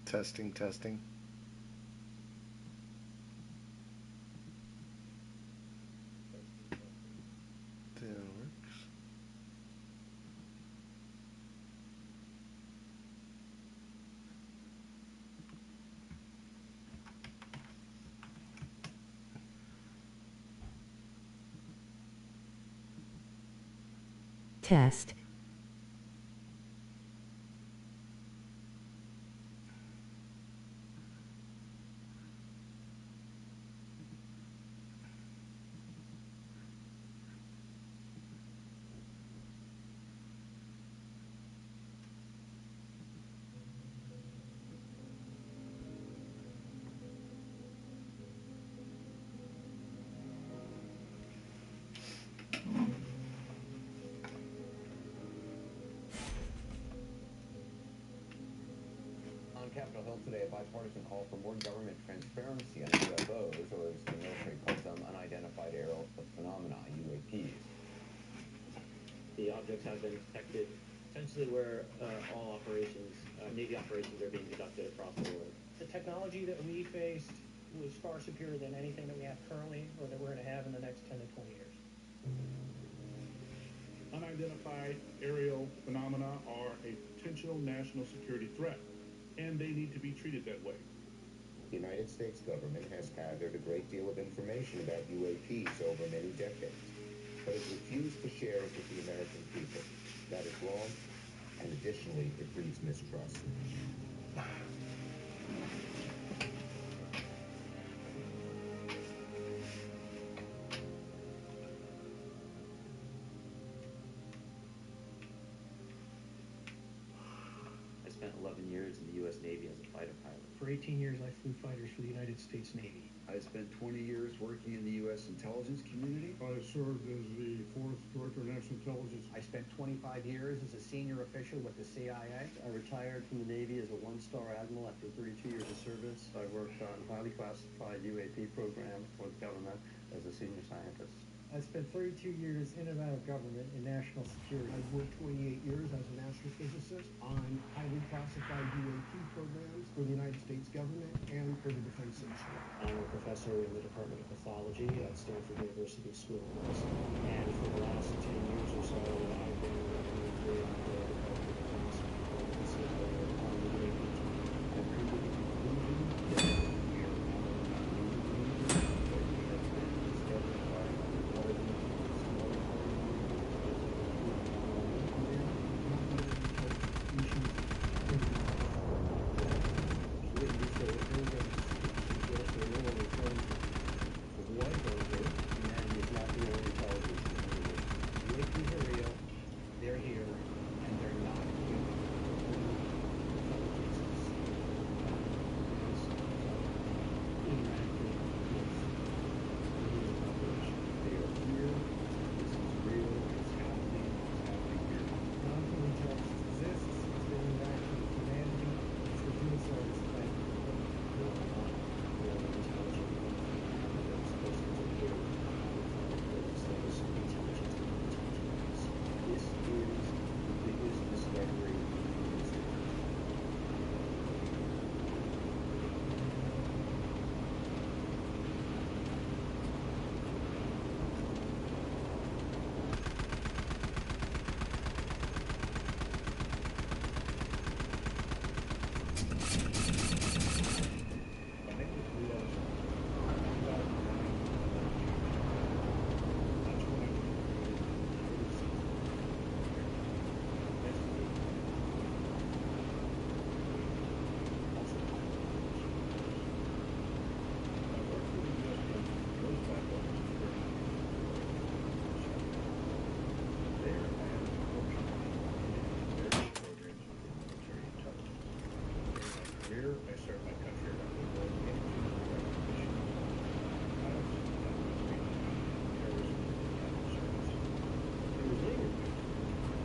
Testing, testing. That works. Test. On Capitol Hill today, a bipartisan call for more government transparency on UFOs, or as the military calls them, unidentified aerial phenomena, UAPs. The objects have been detected essentially where all operations, Navy operations are being conducted across the world. The technology that we faced was far superior than anything that we have currently or that we're going to have in the next 10 to 20 years. Unidentified aerial phenomena are a potential national security threat, and they need to be treated that way. The United States government has gathered a great deal of information about UAPs over many decades, but has refused to share it with the American people. That is wrong, and additionally, it breeds mistrust. I spent 11 years in the U.S. Navy as a fighter pilot. For 18 years, I flew fighters for the United States Navy. I spent 20 years working in the U.S. intelligence community. I served as the 4th Director of National Intelligence. I spent 25 years as a senior official with the CIA. I retired from the Navy as a one-star admiral after 32 years of service. I worked on highly classified UAP program for the government as a senior scientist. I spent 32 years in and out of government in national security. I've worked 28 years as an astrophysicist on highly classified UAP programs for the United States government and for the defense industry. I'm a professor in the Department of Pathology at Stanford University School of Medicine. And for the last 10 years or so, I've been working with the Department of Defense on the UAP team. I've come to the conclusion that we are not only not but we have been discovered by intelligence from some other they're here, and they're not human. They are here. This is real. It's happening. It's happening here. Non-intelligence exists. It's been interacting with humanity. It's the genocide is playing. Real intelligent. They're supposed to take care of intelligence. This is the biggest discovery in history. Here, I served my country around the world in recognition It was later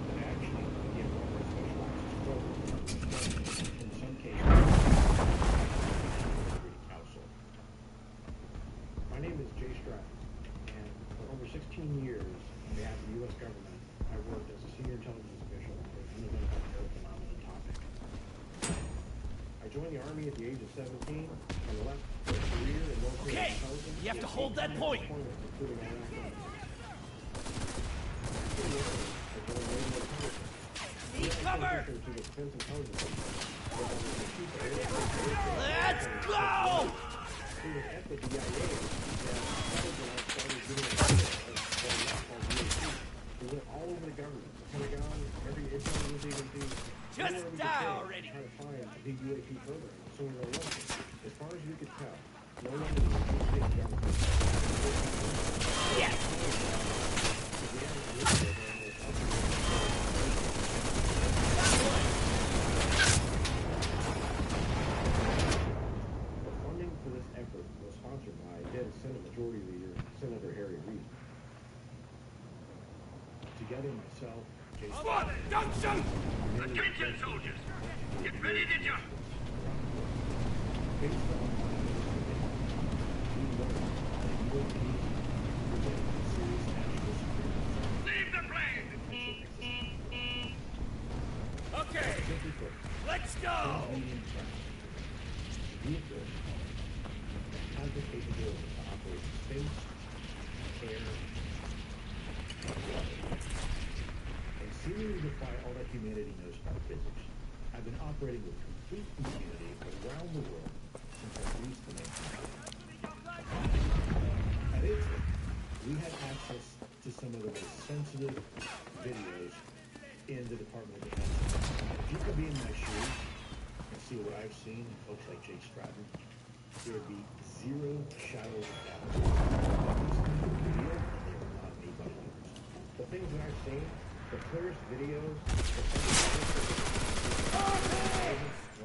that actually the more specialized programs, in some cases, Security Council. My name is Jay Stroud, and for over 16 years, on behalf of the U.S. government, I worked as a senior intelligence official for the unidentified aerial phenomena topic. I I joined the Army at the age of 17 and left for a career in military intelligence. You have to hold that point. Including Iraq and I joined naval intelligence. Need cover! To the defense intelligence. Let's go! It was at the DIA that when I started doing we went all over the government, the Pentagon, every intelligence agency. Just die already! Trying to find a big UAP program. So there wasn't. As far as we could tell, no one in the big government. Yes! The funding for this effort was sponsored by then Senate Majority Leader Senator Harry Reid. Together, myself, Jason. What? Don't shoot! Attention, soldiers! Get ready to jump! Based on my we learned that UAP present serious national security threat. Leave the plane! Okay, Simply put, let's go! medium threat. Vehicles that have the capability to operate in space, air, and water, and seemingly defy all that humanity knows about physics. I've been operating with complete impunity around the world since at least the 1990s. At ITSA, we had access to some of the most sensitive videos in the Department of Defense. If you could be in my shoes and see what I've seen in folks like Jay Stratton, there would be zero shadow of doubt that these things were real and they were not made by humans. The things that I've seen, the clearest videos,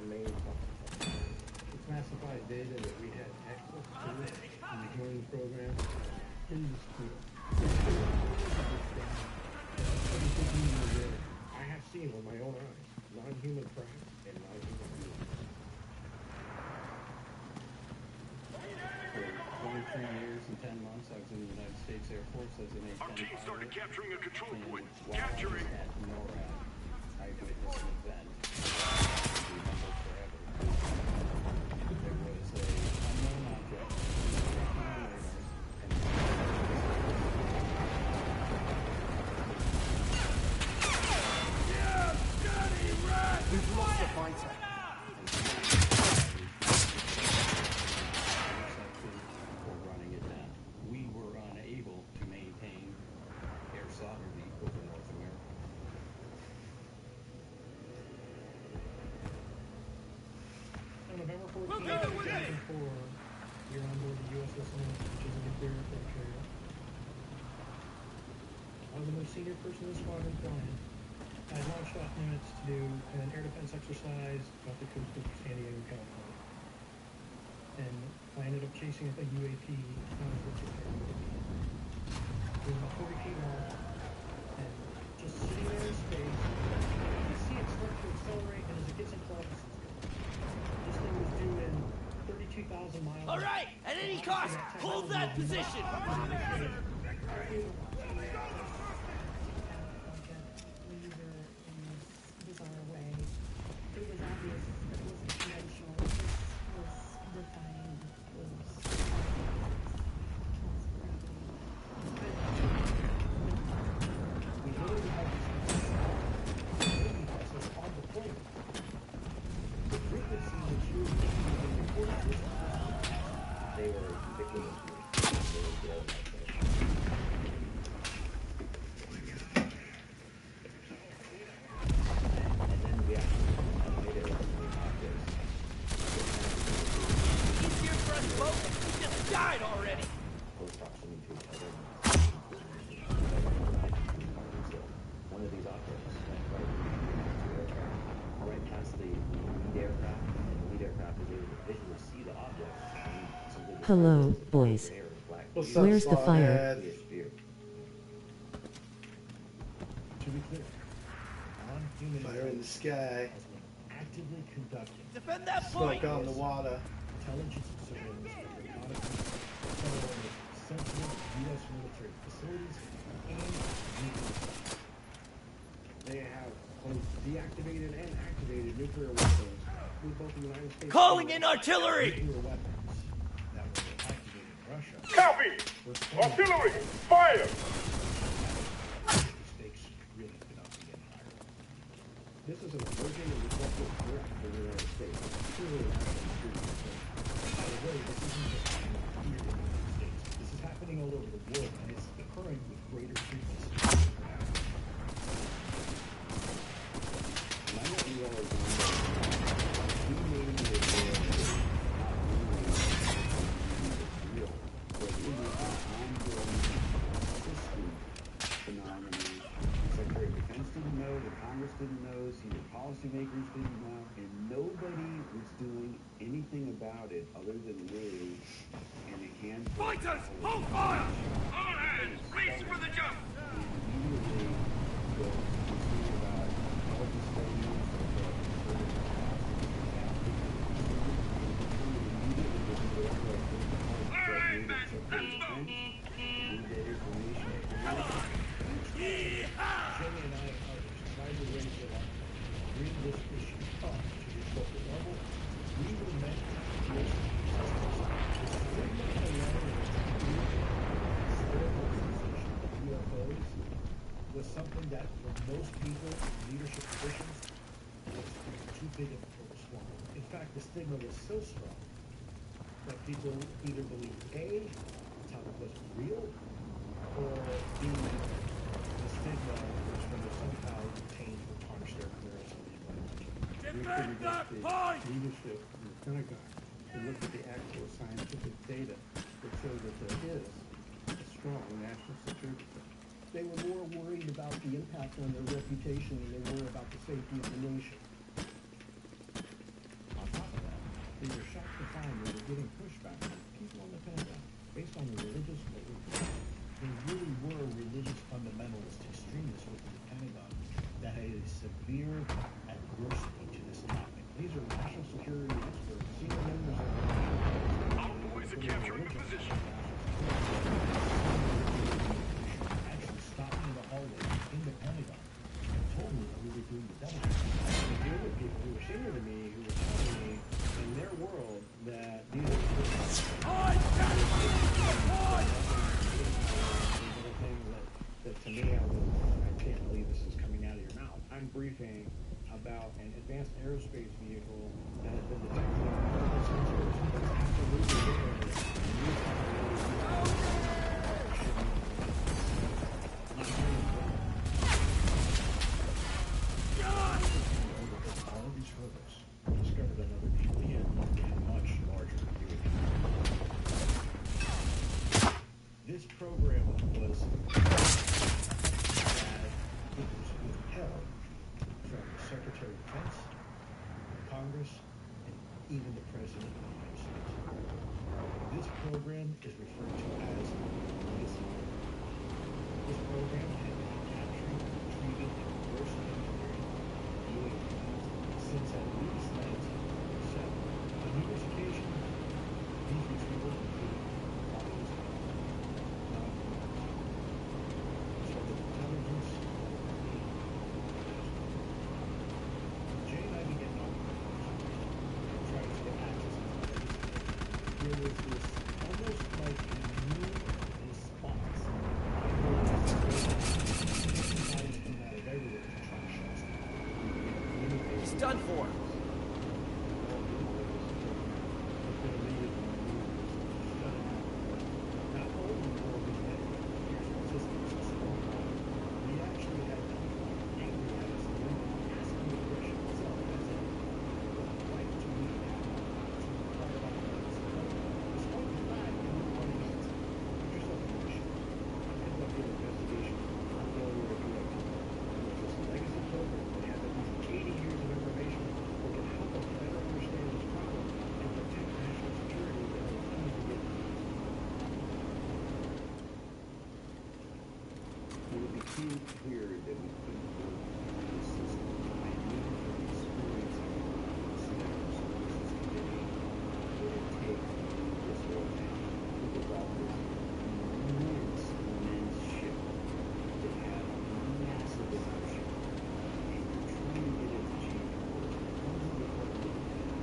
remain classified. It's classified data that we had access to in the hearing program is clear. I have seen with my own eyes non-human craft and non-human beings. For 23 years and 10 months, I was in the United States Air Force as an A-10 Our team started pilot. capturing a control And point. while Capturing. I was at NORAD, I witnessed an event that I will remember forever. There was a unknown object on radars, and We've lost the fighter. for running it down. We were unable to maintain air sovereignty over North America. On November We'll 14th, do it! 2004, you're on board the USS Lawrence, which is a nuclear aircraft carrier. I was the most senior person in the squadron flying. I had launched off units to do an air defense exercise off the coast of San Diego, California. And I ended up chasing a UAP out of the aircraft. It was about 40 feet long, and just sitting there in space, you see it start to accelerate, and as it gets in close, this thing was doing 32,000 miles. All right, at any cost, hold that position. We literally had this process on the plane. The frequency that you reported was They were victims of they were blown up there. And then we actually made it objects. Easier for us both. We just died already. Close proximity to each other. So one of these objects went right past the lead aircraft, and the lead aircraft was able to visually see the object. And simply just Hello, noticed that boys. there was a black What's sphere. up, Where's the fire? Slawhead? Clear sphere. To be clear, non-human Fire in the sky. has been actively conducting Defend that point. Smoke on the water. intelligence surveillance of reconnaissance of sensitive U.S. military facilities and nuclear. They have both deactivated and activated nuclear weapons with both the United States Calling and in artillery! nuclear weapons that were activated in Russia. Copy! Artillery! Fire! The stakes really could not be any higher. This is an emerging and disruptive threat to the United States. It's truly a national security concern. By the way, this isn't just happening here in the United States. This is happening all over the world, and it's occurring with greater frequency. And I want you all to know we may be aware of not only real, but it is an ongoing, persistent phenomenon. The Secretary of Defense didn't know, the Congress didn't know, senior policymakers didn't know, and nobody was doing anything about it other than Lou and a handful of Fighters, hold fire! All hands, race for the jump! immediately the concern about legislating All right, men, let's move! Jamie and I and others tried to raise it up, bring this issue up to the corporate level. We were meant to listen to the stigma alone of UFOs was something that for most people in leadership positions was too big of a pill to swallow. In fact, the stigma was so strong that people either believed A, the topic wasn't real, or B, the stigma was going to somehow retain or tarnish their careers on the environment. Defend that point! Leadership in the Pentagon to look at the actual scientific data that show that there is a strong national security threat. They were more worried about the impact on their reputation than they were about the safety of the nation. On top of that, they were shocked to find they were getting pushback from people in the Pentagon based on their religious beliefs. They really were religious fundamentalist extremists within the Pentagon that had a severe adversity to this topic. These are national security experts, senior members of the Our boys are capturing the position. actually stopped me in the hallway in the Pentagon and told me that we were doing the double check. And the other people who were senior to me who were telling me in their world that these are that to me, I can't believe this is coming out of your mouth. I'm briefing about an advanced aerospace vehicle that has been detected on multiple sensors that's absolutely there. All of these photos discovered another alien and much larger UAP. This program was withheld from the Secretary of Defense, Congress, and even the President of the United States. This program is referred to as Legacy. This program had been capturing, retrieving, and reverse engineering UAPs since at least 1947. On numerous occasions, these retrievals included bodies of so the intelligence Jay and I began trying to get access to this. There was this almost like immune response. He's done for. Not only were we getting systems we actually had people angry at us and asking the question itself as a right to be part of our lives. Despite the fact that we wanted to just like a mission, end up with investigation on failure of UAP. It was this legacy program that has at least 80 years of information that can help us better understand this problem and protect national security that are refused to get. It became clear that we couldn't work on this system. I knew from experience on the Senate Services Committee what it takes to do this whole thing. Think about this immense ship that had massive inertia, and you're trying to get it to change course. One of the department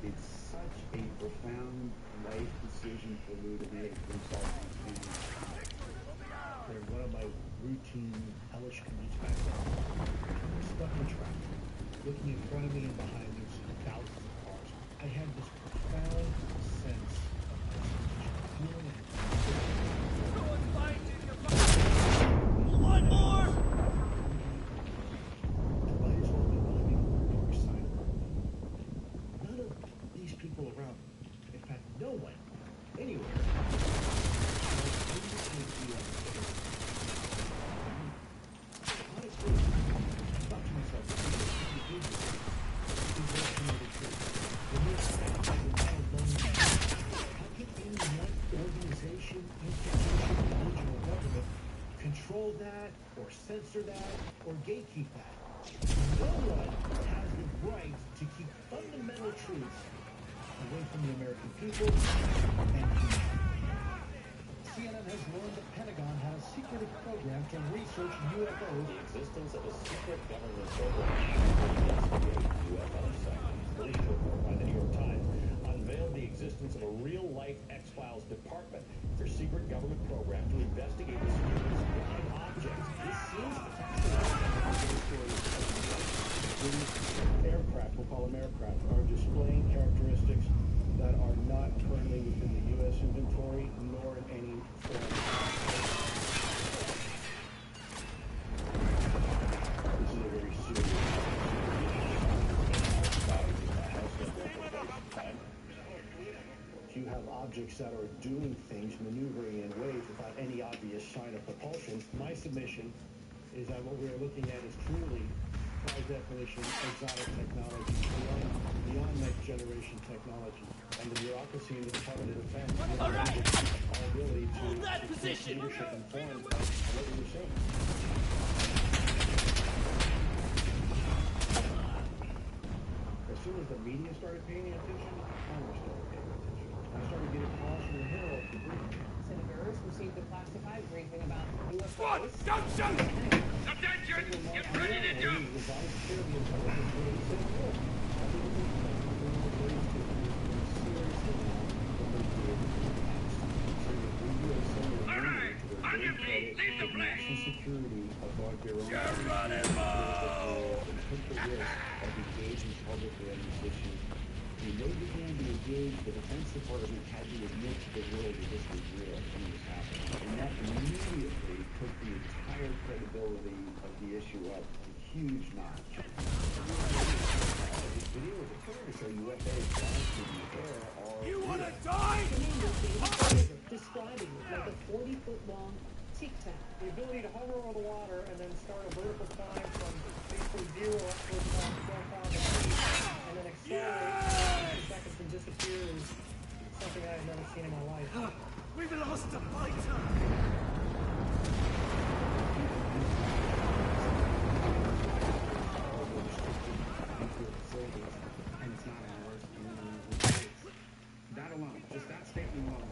It's such a profound life decision for Lou to make himself and his family. They're one of my routine hellish commutes back home. Stuck in traffic, looking in front of me and behind me, seeing thousands of cars. I had this profound sense of isolation. One more! I might as well be living on the north side of the world. None of these people around me, in fact, no one, anywhere, honestly, I thought to myself, this is what you do. This is another truth. The mere fact that you're not alone. How can any one organization, institution, religion, or government control that, or censor that, or gatekeep that? No one has the right to keep fundamental truths away from the American people and humanity. CNN has learned the Pentagon had a secretive program to research UFOs. The existence of a secret government program to investigate UFO sightings. The lead report by the New York Times unveiled the existence of a real-life X-Files department for secret government program to investigate the mysterious flying objects. This seems Aircraft, we'll call them aircraft, are displaying characteristics that are not currently within the U.S. inventory, nor in any form. This is a very serious you have objects that are doing things, maneuvering in ways without any obvious sign of propulsion. My submission is that what we're looking at is truly high definition exotic technology beyond next generation technology. And the bureaucracy in the Department of Defense our ability to take leadership informed by what we were saying. As soon as the media started paying attention, Congress started paying attention. I started getting calls from the Hill to brief me. Senators received a classified briefing about Squad, UFOs. don't shoot! Attention! Get ready to jump! Alright, on your feet, leave the place! National security above their own Geronimo! and took the risk of engaging publicly on these issues. When they began to engage, the Defense Department had to admit to the world that this was real and it was happening. And that immediately took the entire credibility of the issue up a huge notch. This video is a clear to show UFOs flying through the air are You wanna die? Describing it like a 40-foot-long tic tac. The ability to hover over the water and then start a vertical climb from basically 0 up to 12,000 feet, and then accelerate 2 seconds and disappear is something I have never seen in my life. We've lost a fighter! and it's not ours. That alone, just that statement alone,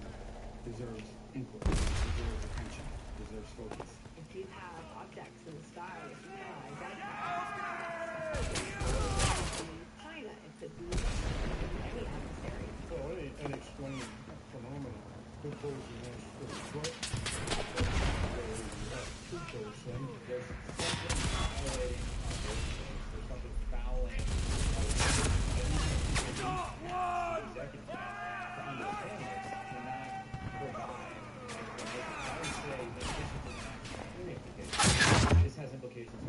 deserves inquiry, deserves attention, deserves focus. If you have objects in the sky, if you can identify China, it could be any adversary. Well, any unexplained phenomenon could pose a national threat. There's something fouling. This has implications. We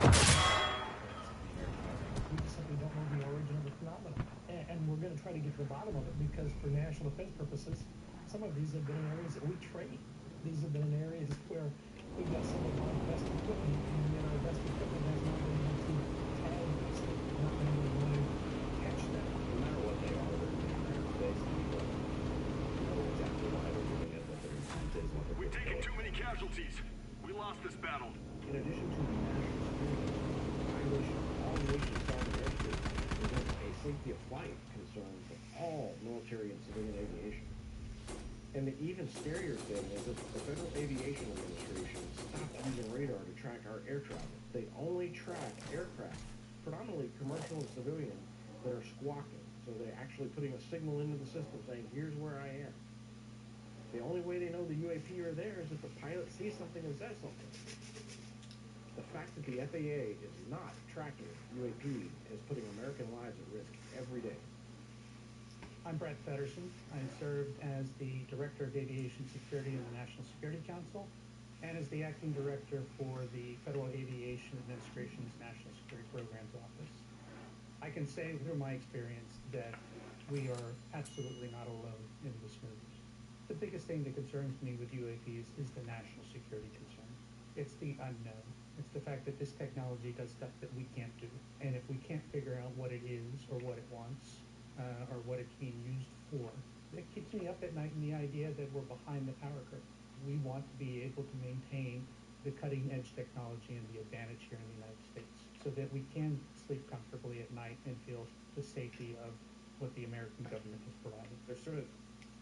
just simply don't know the origin of the phenomenon. And we're going to try to get to the bottom of it because for national defense purposes, some of these have been in areas that we trade. These have been in areas where we've got some of our best equipment, and yet our best equipment has not been able to tag these things, not been able to catch them. No matter what they are, they're basically know exactly why they're doing it, what their intent is, what their We've taken too many casualties. We lost this battle. In addition to the national security, all nations sovereign airspace present a safety of flight concern for all military and civilian aviation. And the even scarier thing is that the Federal Aviation Administration stopped using radar to track our air travel. They only track aircraft, predominantly commercial and civilian, that are squawking. So they're actually putting a signal into the system saying, here's where I am. The only way they know the UAP are there is if the pilot sees something and says something. The fact that the FAA is not tracking UAP is putting American lives at risk every day. I'm Brett Feddersen. I served as the Director of Aviation Security in the National Security Council and as the Acting Director for the Federal Aviation Administration's National Security Programs Office. I can say through my experience that we are absolutely not alone in this movement. The biggest thing that concerns me with UAPs is the national security concern. It's the unknown. It's the fact that this technology does stuff that we can't do. And if we can't figure out what it is or what it wants, or what it's being used for, it keeps me up at night in the idea that we're behind the power curve. We want to be able to maintain the cutting edge technology and the advantage here in the United States so that we can sleep comfortably at night and feel the safety of what the American government has provided. There's sort of,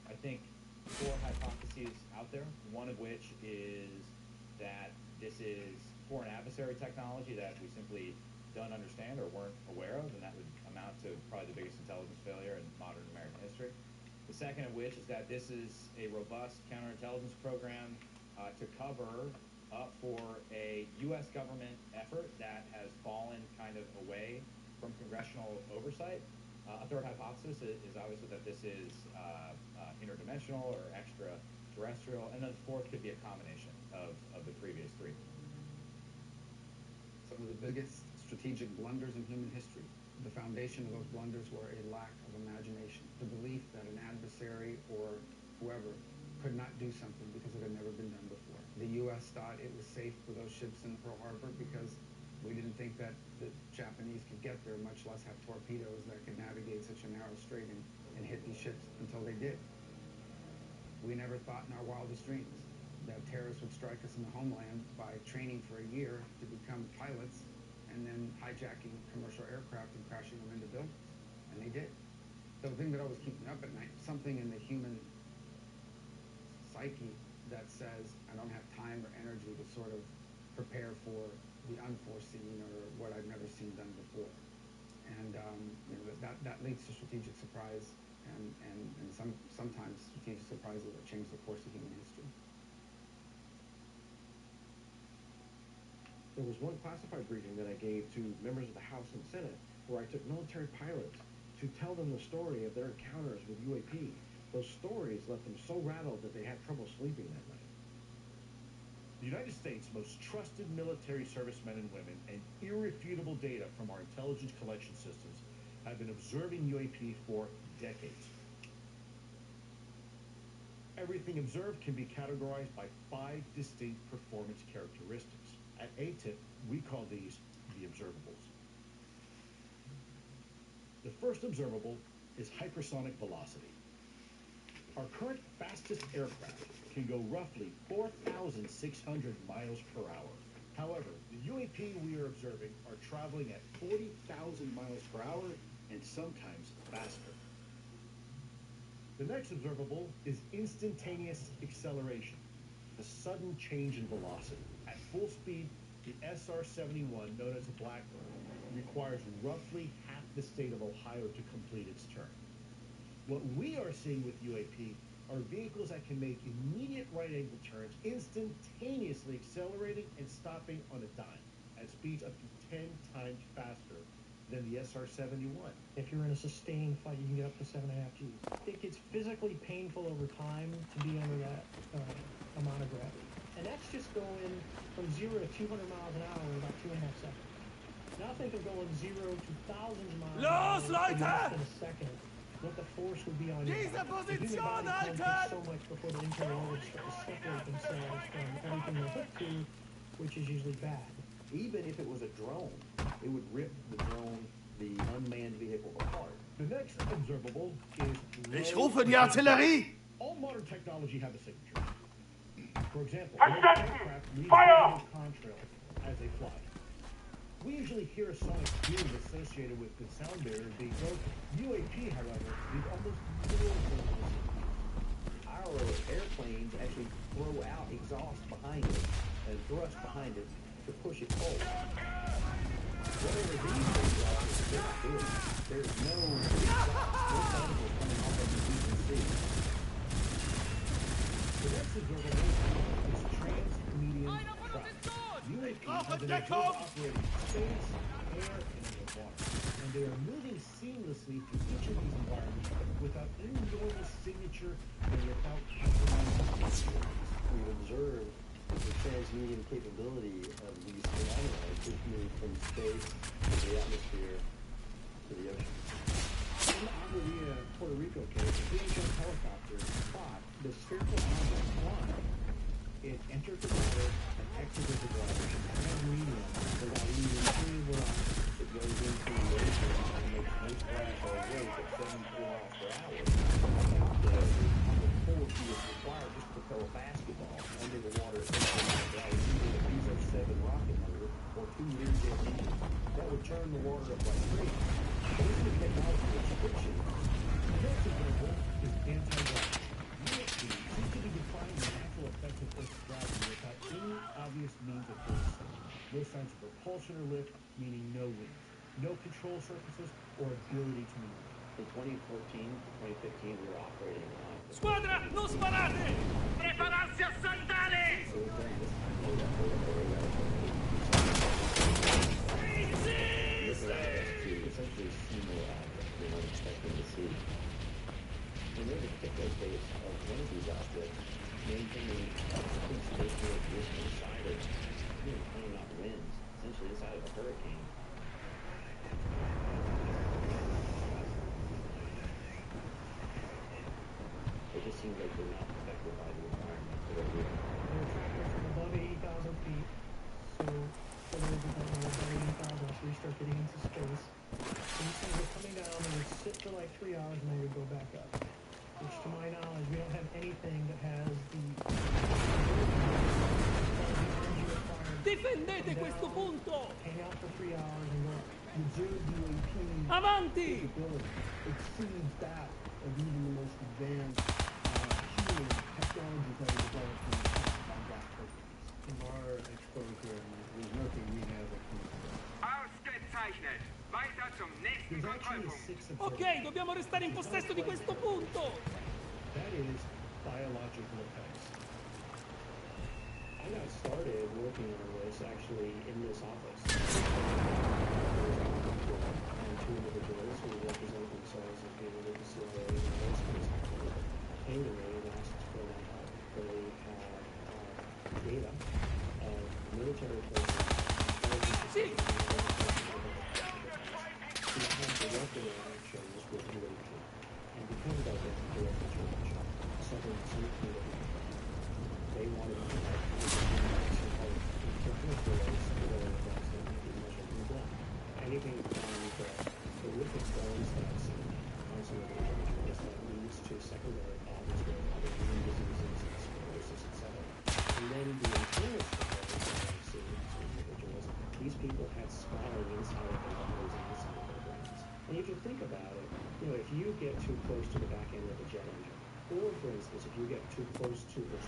I think, 4 hypotheses out there, one of which is that this is foreign adversary technology that we simply don't understand or weren't aware of, and that would amount to probably the biggest intelligence failure in modern American history. The second of which is that this is a robust counterintelligence program to cover up for a U.S. government effort that has fallen kind of away from congressional oversight. A third hypothesis is obviously that this is interdimensional or extraterrestrial, and then the fourth could be a combination of the previous 3. Some of the biggest strategic blunders in human history. The foundation of those blunders were a lack of imagination, the belief that an adversary or whoever could not do something because it had never been done before. The U.S. thought it was safe for those ships in Pearl Harbor because we didn't think that the Japanese could get there, much less have torpedoes that could navigate such a narrow strait and hit these ships until they did. We never thought in our wildest dreams that terrorists would strike us in the homeland by training for a year to become pilots and then hijacking commercial aircraft and crashing them into buildings. And they did. The thing that always keeps me up at night, something in the human psyche that says, I don't have time or energy to sort of prepare for the unforeseen or what I've never seen done before. And you know, that leads to strategic surprise and sometimes strategic surprises that change the course of human history. There was one classified briefing that I gave to members of the House and Senate where I took military pilots to tell them the story of their encounters with UAP. Those stories left them so rattled that they had trouble sleeping that night. The United States' most trusted military servicemen and women and irrefutable data from our intelligence collection systems have been observing UAP for decades. Everything observed can be categorized by 5 distinct performance characteristics. At ATIP, we call these the observables. The first observable is hypersonic velocity. Our current fastest aircraft can go roughly 4,600 miles per hour. However, the UAP we are observing are traveling at 40,000 miles per hour and sometimes faster. The next observable is instantaneous acceleration, the sudden change in velocity. At full speed, the SR-71, known as a Blackbird, requires roughly half the state of Ohio to complete its turn. What we are seeing with UAP are vehicles that can make immediate right-angle turns, instantaneously accelerating and stopping on a dime at speeds up to 10 times faster than the SR-71. If you're in a sustained fight, you can get up to 7.5 Gs. It gets physically painful over time to be under that amount of gravity. And that's just going from 0 to 200 miles an hour in about 2.5 seconds. Now think of going 0 to thousands of miles an hour in less than a second. What the force would be on your body. The human body takes so much before the internal organs start to separate themselves from everything they're hooked to, which is usually bad. Even if it was a drone, it would rip the drone, the unmanned vehicle, apart. The next observable is Ich rufe die Artillerie! All modern technology have a signature. For example, most aircraft leave radio contrails as they fly. We usually hear a sonic boom associated with the sound barrier being broken. UAP, however, leave almost zero verbal. Our airplanes actually throw out exhaust behind it and thrust behind it to push it forward. Whatever these things are, it's just doing. There's no particle coming off of the see. The next observable is trans-medium traffic. UAP has an advanced operating space, air, and water. And they are moving seamlessly through each of these environments without any normal signature and without compromising. We've observed the transmedium capability of these phenomena which move from space to the atmosphere to the ocean. In the Aguililla, Puerto Rico case, the VHF helicopter caught the spherical object flying. It entered the water and exited the water transmedium without even any velocity. It goes into the ocean and makes no splash or wave at 74 miles per hour. On the force is required just to propel a basketball under the water at 74 miles per hour using a diesel 7 rocket motor or 2 Learjet engines. That would turn the water up like crazy. But this is the technology that's friction. The next example is anti-gravity. UAP seems to be defying the natural effects of Earth's gravity without any obvious means of doing so. No signs of propulsion or lift, meaning no wings. No control surfaces or ability to move. From 2014 to 2015, we were operating on Squadra, non sparate! Prepararsi a saltare! This allowed us to essentially see more objects we weren't expecting to see. In this particular case of one of these objects, maintaining complete stationary position inside of, really playing out winds, essentially inside of a hurricane. It just seems like they're not affected by the environment that they're doing. They're tracking from above 80,000 feet. So for those who don't know, above 80,000, so we start getting into space. So these things are coming down, they would sit for like 3 hours, and they would go back up. Which, to my knowledge, we don't have anything that has the energy required. Difendete questo punto! Hang out for 3 hours and go up. The observed UAP Avanti! capability exceeds that of even the most advanced human technologies that are developed on gas turbines. From our exposure, there's nothing we have that can Ausgezeichnet! Weiter zum nächsten There's actually Kontrollpunkt. 6 Ok, dobbiamo restare in possesso di questo punto! That is biological effects. I got started working on this actually in this office. And 2 individuals who represent themselves as being with the CIA and aerospace company came to me and asked for my help. They had data of military personnel. Sì. Who had direct interactions with UAP. And because of that direct interaction, something came to me. They wanted to have anything from the horrific stones that I've seen on some of the individuals that leads to secondary problems with other immune diseases and sclerosis, etc. And then the internal stories that I've seen in some individuals, these people had scarring inside of their bodies and inside of their brains. And if you think about it, if you get too close to the back end of a jet engine, or for instance, if you get too close to the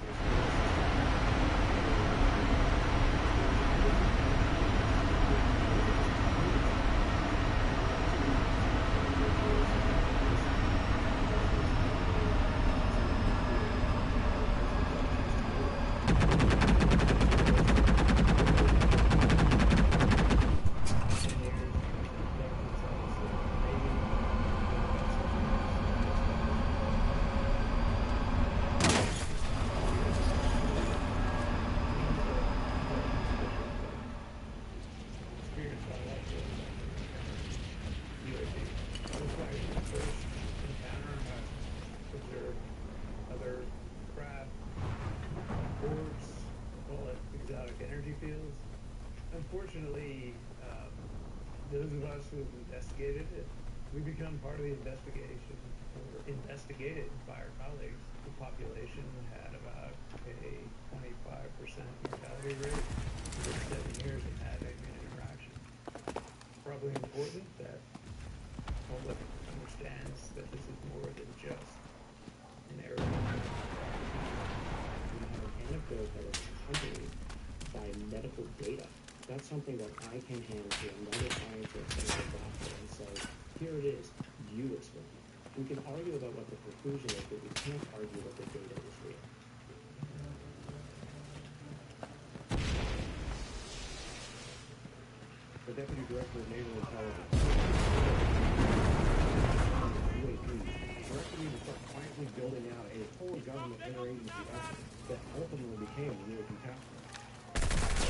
Unfortunately, those of us who have investigated it, we become part of the investigation, or investigated by our colleagues. The population had about a 25% mortality rate within 7 years of having an interaction. Probably important that the public understands that this is more than just an area. We have an anecdote that was accompanied by medical data That's something that I can hand to another scientist and a doctor and say, here it is, you explain it. We can argue about what the conclusion is, but we can't argue that the data is real. The Deputy Director of Naval Intelligence. UAP directed me to start quietly building out a whole government interagency effort that ultimately became the UAP task force.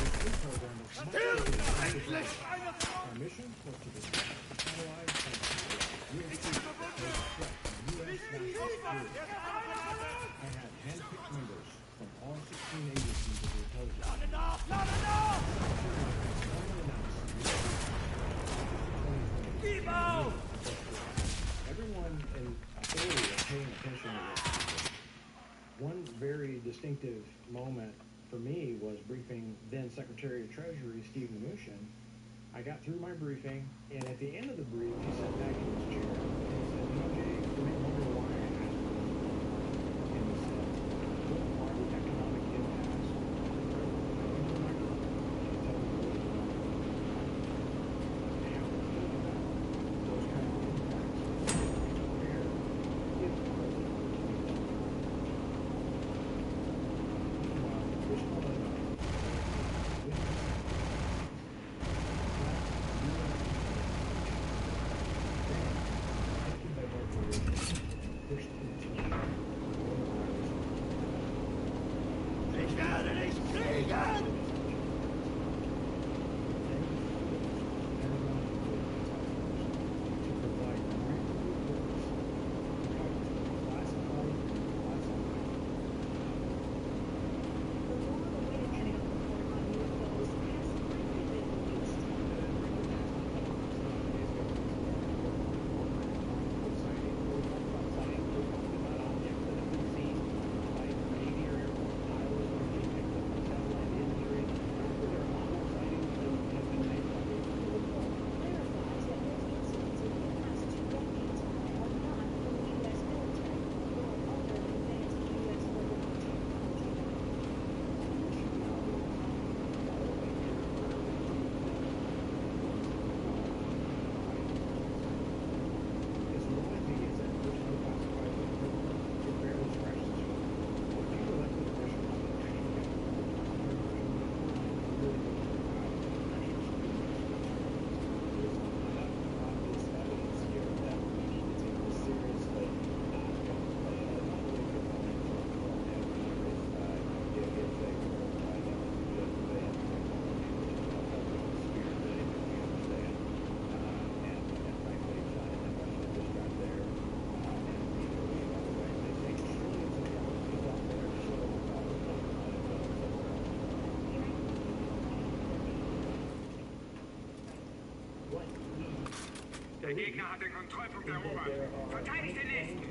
This program is much bigger. Our mission was to discover, analyze, and UAP pose a threat to U.S. national security. I had handpicked members from all 16 agencies of the intelligence. Not enough! Not enough! Everyone in authority is paying attention to this. One very distinctive moment for me was briefing then Secretary of Treasury Steve Mnuchin. I got through my briefing, and at the end of the brief, he sat back in his chair and he said, you know, Jay, you may wonder why I asked you. And he said, what are the economic impacts? Der Gegner hat den Kontrollpunkt erobert. Verteidigt den nächsten!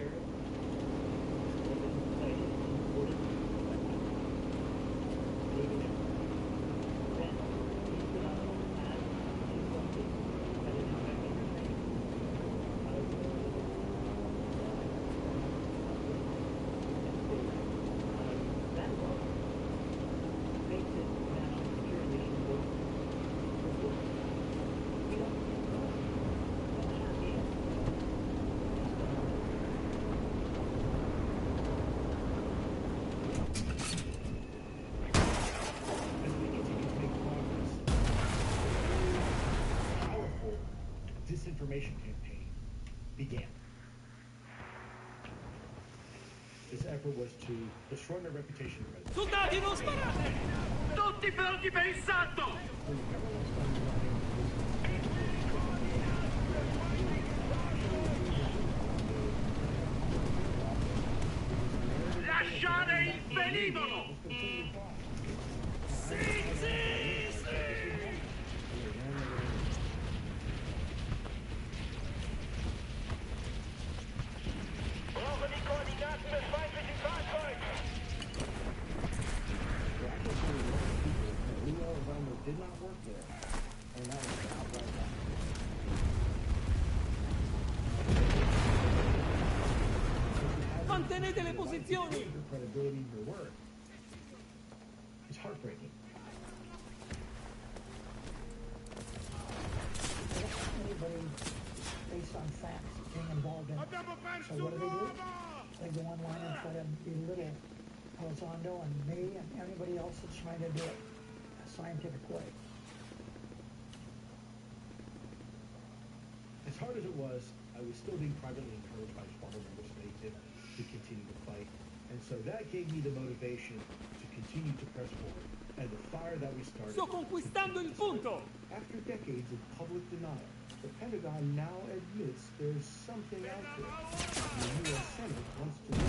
Disinformation campaign began. This effort was to destroy my reputation. Soldati, non sparate! Tutti pronti per il salto! Lasciare il velivolo! Sì, sì, sì! Brauche die Koordinaten des feindlichen Fahrzeugs! Did not work there, and that was outright wrong. Mantenete le posizioni! Your credibility, your word. It's heartbreaking. somebody based on facts being involved in it. So what do? They go online and try to belittle Elizondo and me and anybody else that's trying to do it a scientific way. As hard as it was, I was still being privately encouraged by fellow members of ATIP to continue to fight. And so that gave me the motivation to continue to press forward. And the fire that we started... Sto conquistando il punto! After decades of public denial, the Pentagon now admits there's something out there. The U.S. Senate wants to know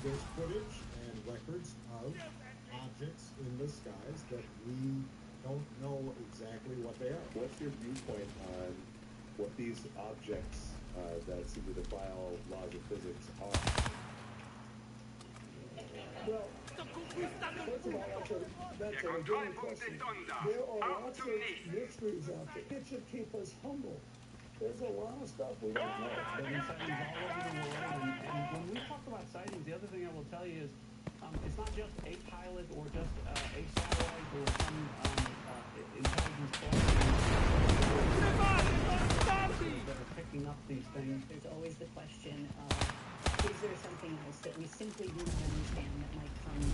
there's footage and records of objects in the skies that we don't know exactly what they are. What's your viewpoint on what these objects that seem to defy all laws of physics are? Well, first of all, that's a good question. There are lots of mysteries out there. It should keep us humble. There's a lot of stuff we don't know. There have been sightings all over the world, and when we talk about sightings, the other thing I will tell you is it's not just a pilot or just a satellite or some intelligence that are picking up these things. There's always the question of, is there something else that we simply do not understand that might come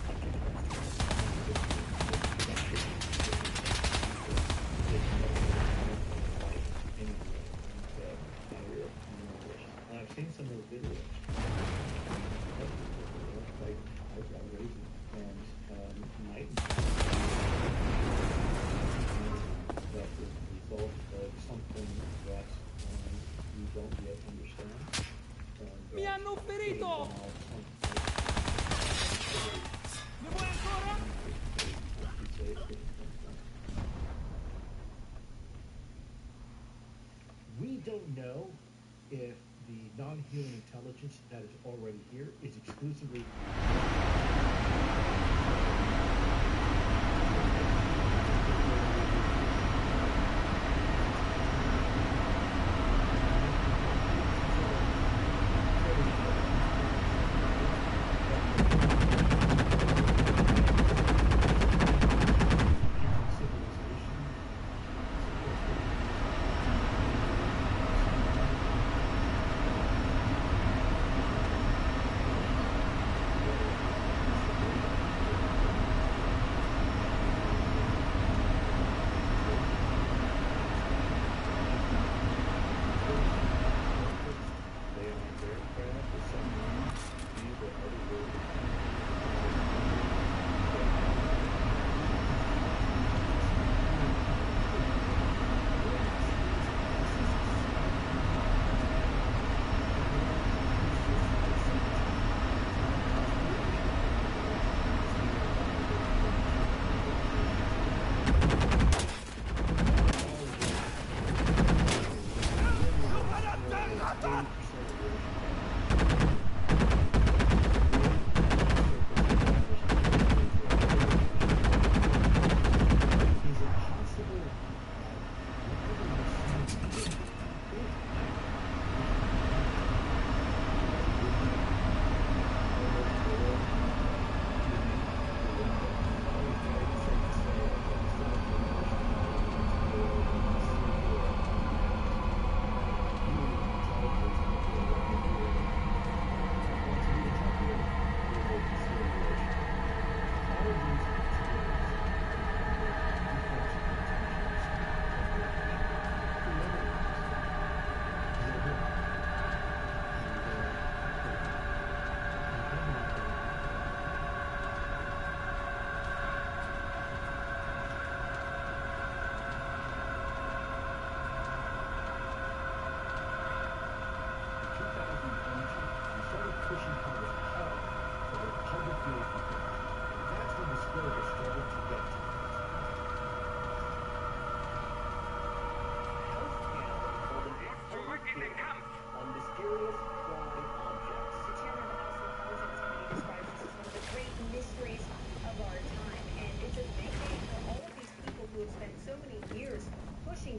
I've seen some of those videos. I've got raisins and night. That is the result of something that you don't yet understand. Mi hanno ferito! Ne vuoi ancora? We don't know if the non-human intelligence that is already here is exclusively...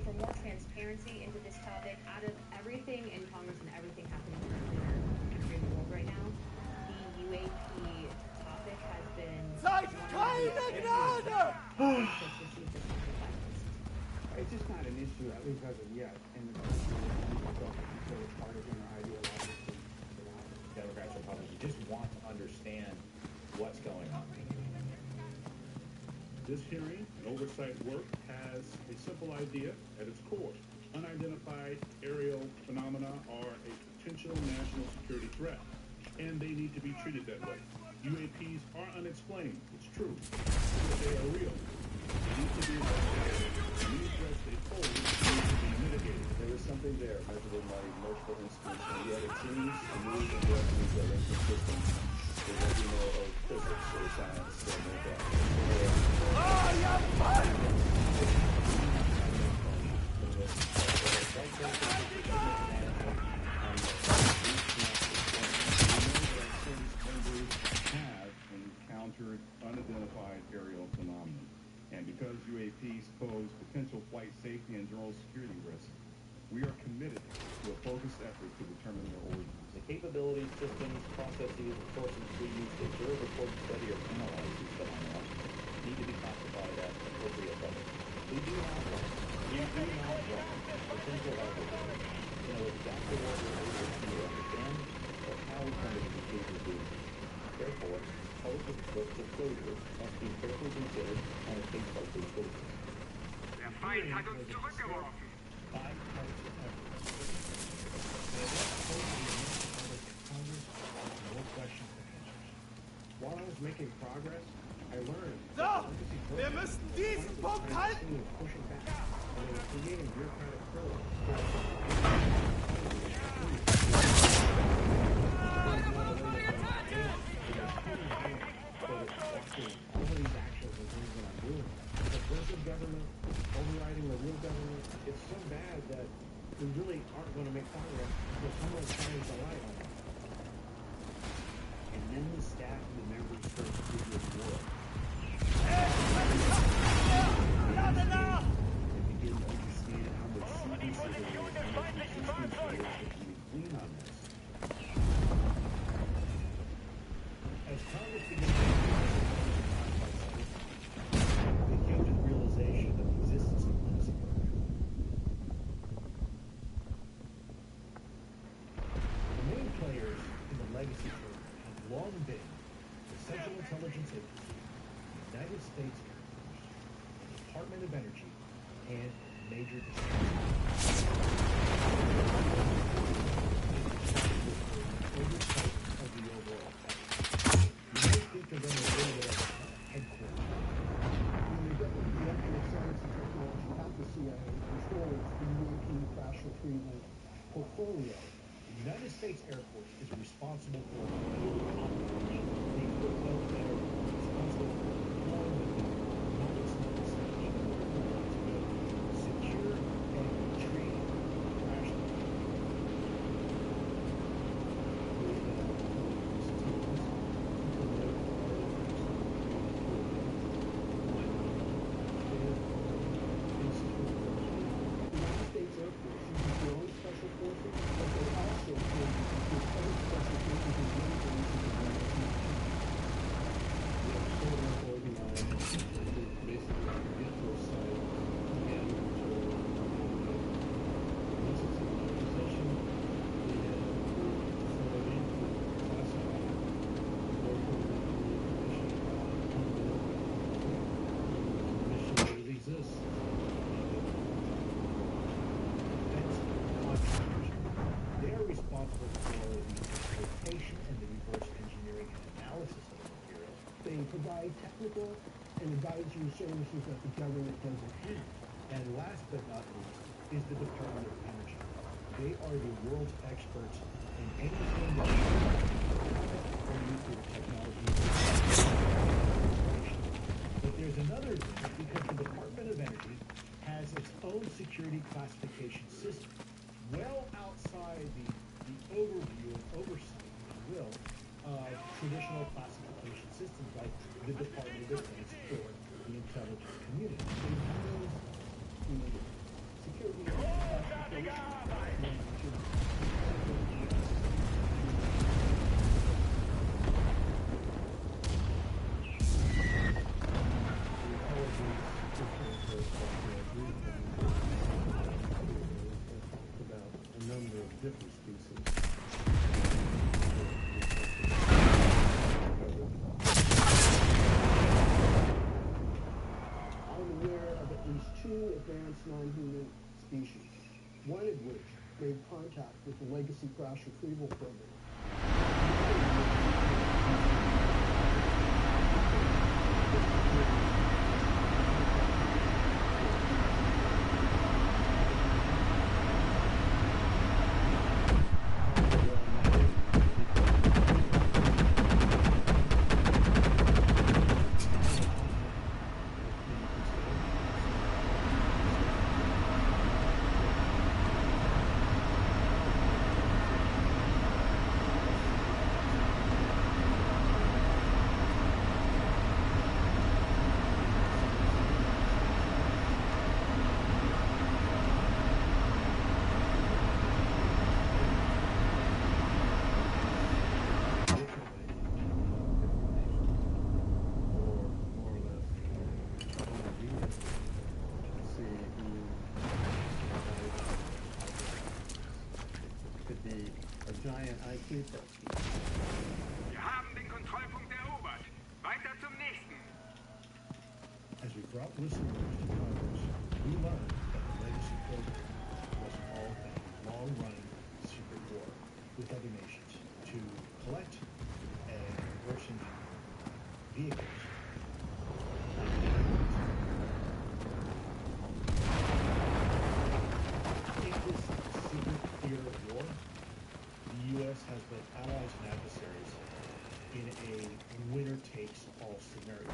For more transparency into this topic out of everything in Congress and everything happening in the world right now. It's just not an issue, at least as of yet, in the country. It's partisan or ideological. Democrats, Republicans, just want to understand what's going on. This hearing and oversight work has a simple idea at its core. Unidentified aerial phenomena are a potential national security threat, and they need to be treated that way. UAPs are unexplained, it's true, but they are real. They need to be investigated. Any threats they pose need to be mitigated. There is something there measured by multiple instruments, and yet it seems to move in directions that are inconsistent with what we know of physics or science or have encountered unidentified aerial phenomena. And because UAPs pose potential flight safety and general security risks, we are committed to a focused effort to determine their origins. The capabilities, systems, processes, and sources we use to observe, report, study, or analyze these phenomena need to be classified at appropriate levels. We do not want potential adversaries to know exactly what we're able to understand or how we come to the conclusions we reach. Therefore, public disclosure must be carefully considered on a case-by-case basis. Der Feind hat uns zurückgeworfen. Bipartisan effort. No questions and answers. While I was making progress, I learned So, wir müssen diesen Punkt halten. pushing back, and they were creating bureaucratic hurdles. All of these actions and things that I'm doing, the progressive government overriding the real government, it's so bad that we really aren't going to make progress until someone shines the light on it. And then the staff and the members start to do this work. And begin to understand how much secrecy there is, how much resistance there is to be clean on this. As Congress began to they came to the realization of the existence of this program. The main players in the legacy program have long been the Central Intelligence Agency, the United States Air Force, the Department of Energy, and major distributors. Oversight of the overall effort. You may think of them as really headquarters. The Director of Science and Technology at the CIA controls the UAP crash retrieval portfolio. The United States Air Force is responsible for the equipment that are responsible for deploying the non-explosive to secure and retrieve crash They are responsible for the interpretation and the reverse engineering and analysis of the material. They provide technical and advisory services that the government doesn't have. And last but not least is the Department of Energy. They are the world's experts in anything that or nuclear technology. But there's another reason, because the Department of Energy has its own security classification system, well outside the overview and oversight, if you will, of traditional classification systems like the Department of Defense or the intelligence community. Security classification. non-human species, one of which made contact with the legacy crash retrieval program. Giant IQ test. Wir haben den Kontrollpunkt erobert. Weiter zum nächsten. As we brought whistleblowers to Congress, we learned that the legacy program was all a long-running secret war with other nations to collect and reverse engineer vehicles. In this secret theater of war, the U.S. has both allies and adversaries in a winner-takes-all scenario.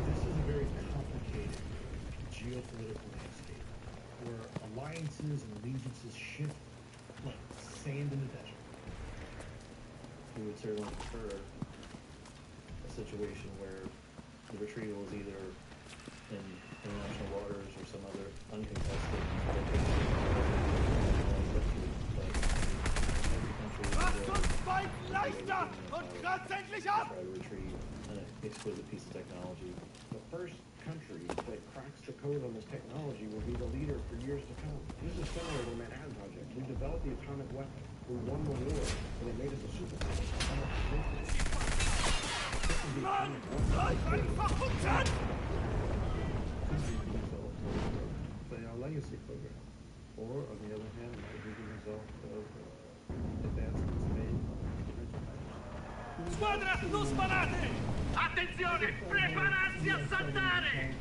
This is a very complicated geopolitical landscape where alliances and allegiances shift like sand in the desert. We would certainly prefer a situation where the retrieval is either in international waters or some other uncontested location. Macht uns Fight leichter und kratzt endlich ab! Try to retrieve an exquisite piece of technology. The first country that cracks the code on this technology will be the leader for years to come. This is similar to the Manhattan Project. We developed the atomic weapon. We won the war, and it made us a superpower. Mann, bleib einfach unten! Say our legacy program. Or, on the other hand, it might be the result of advancements made. Squadra, non sparate! Attenzione! Prepararsi a saltare!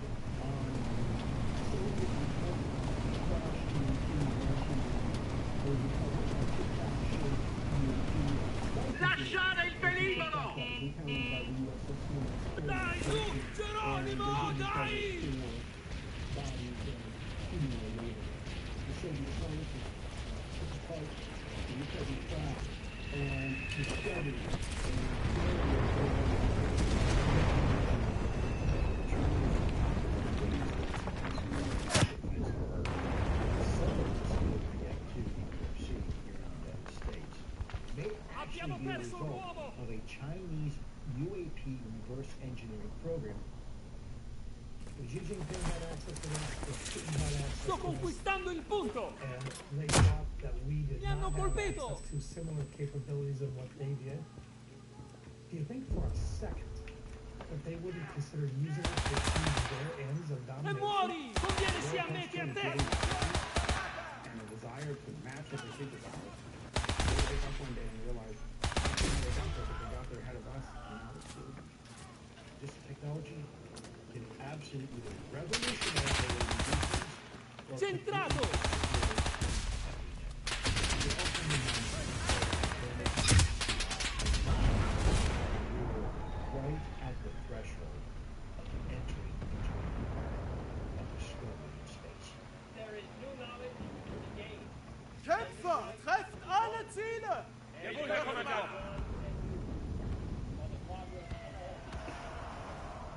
Lasciare il velivolo! Dai, su, Geronimo, dai! Abbiamo perso un uomo! Of a Chinese UAP reverse engineering program. Xi Jinping had access to that, Putin had access Sto conquistando il punto! And they thought that we did Mi hanno not have colpito! access to similar capabilities of what they did. Do you think for a second that they wouldn't consider using it to achieve their ends of E domination? muori! Conviene sia a me che a te! And a desire to match what they think is ours. They wake up one day and realize they got there ahead of us, and now it's good. This technology can absolutely revolutionize the way we do things. Centrato! Right at the threshold of entering into a new era of discovery in space. There is new knowledge to be gained. Kämpfer, trefft alle Ziele! Jawohl, Herr Kommandant!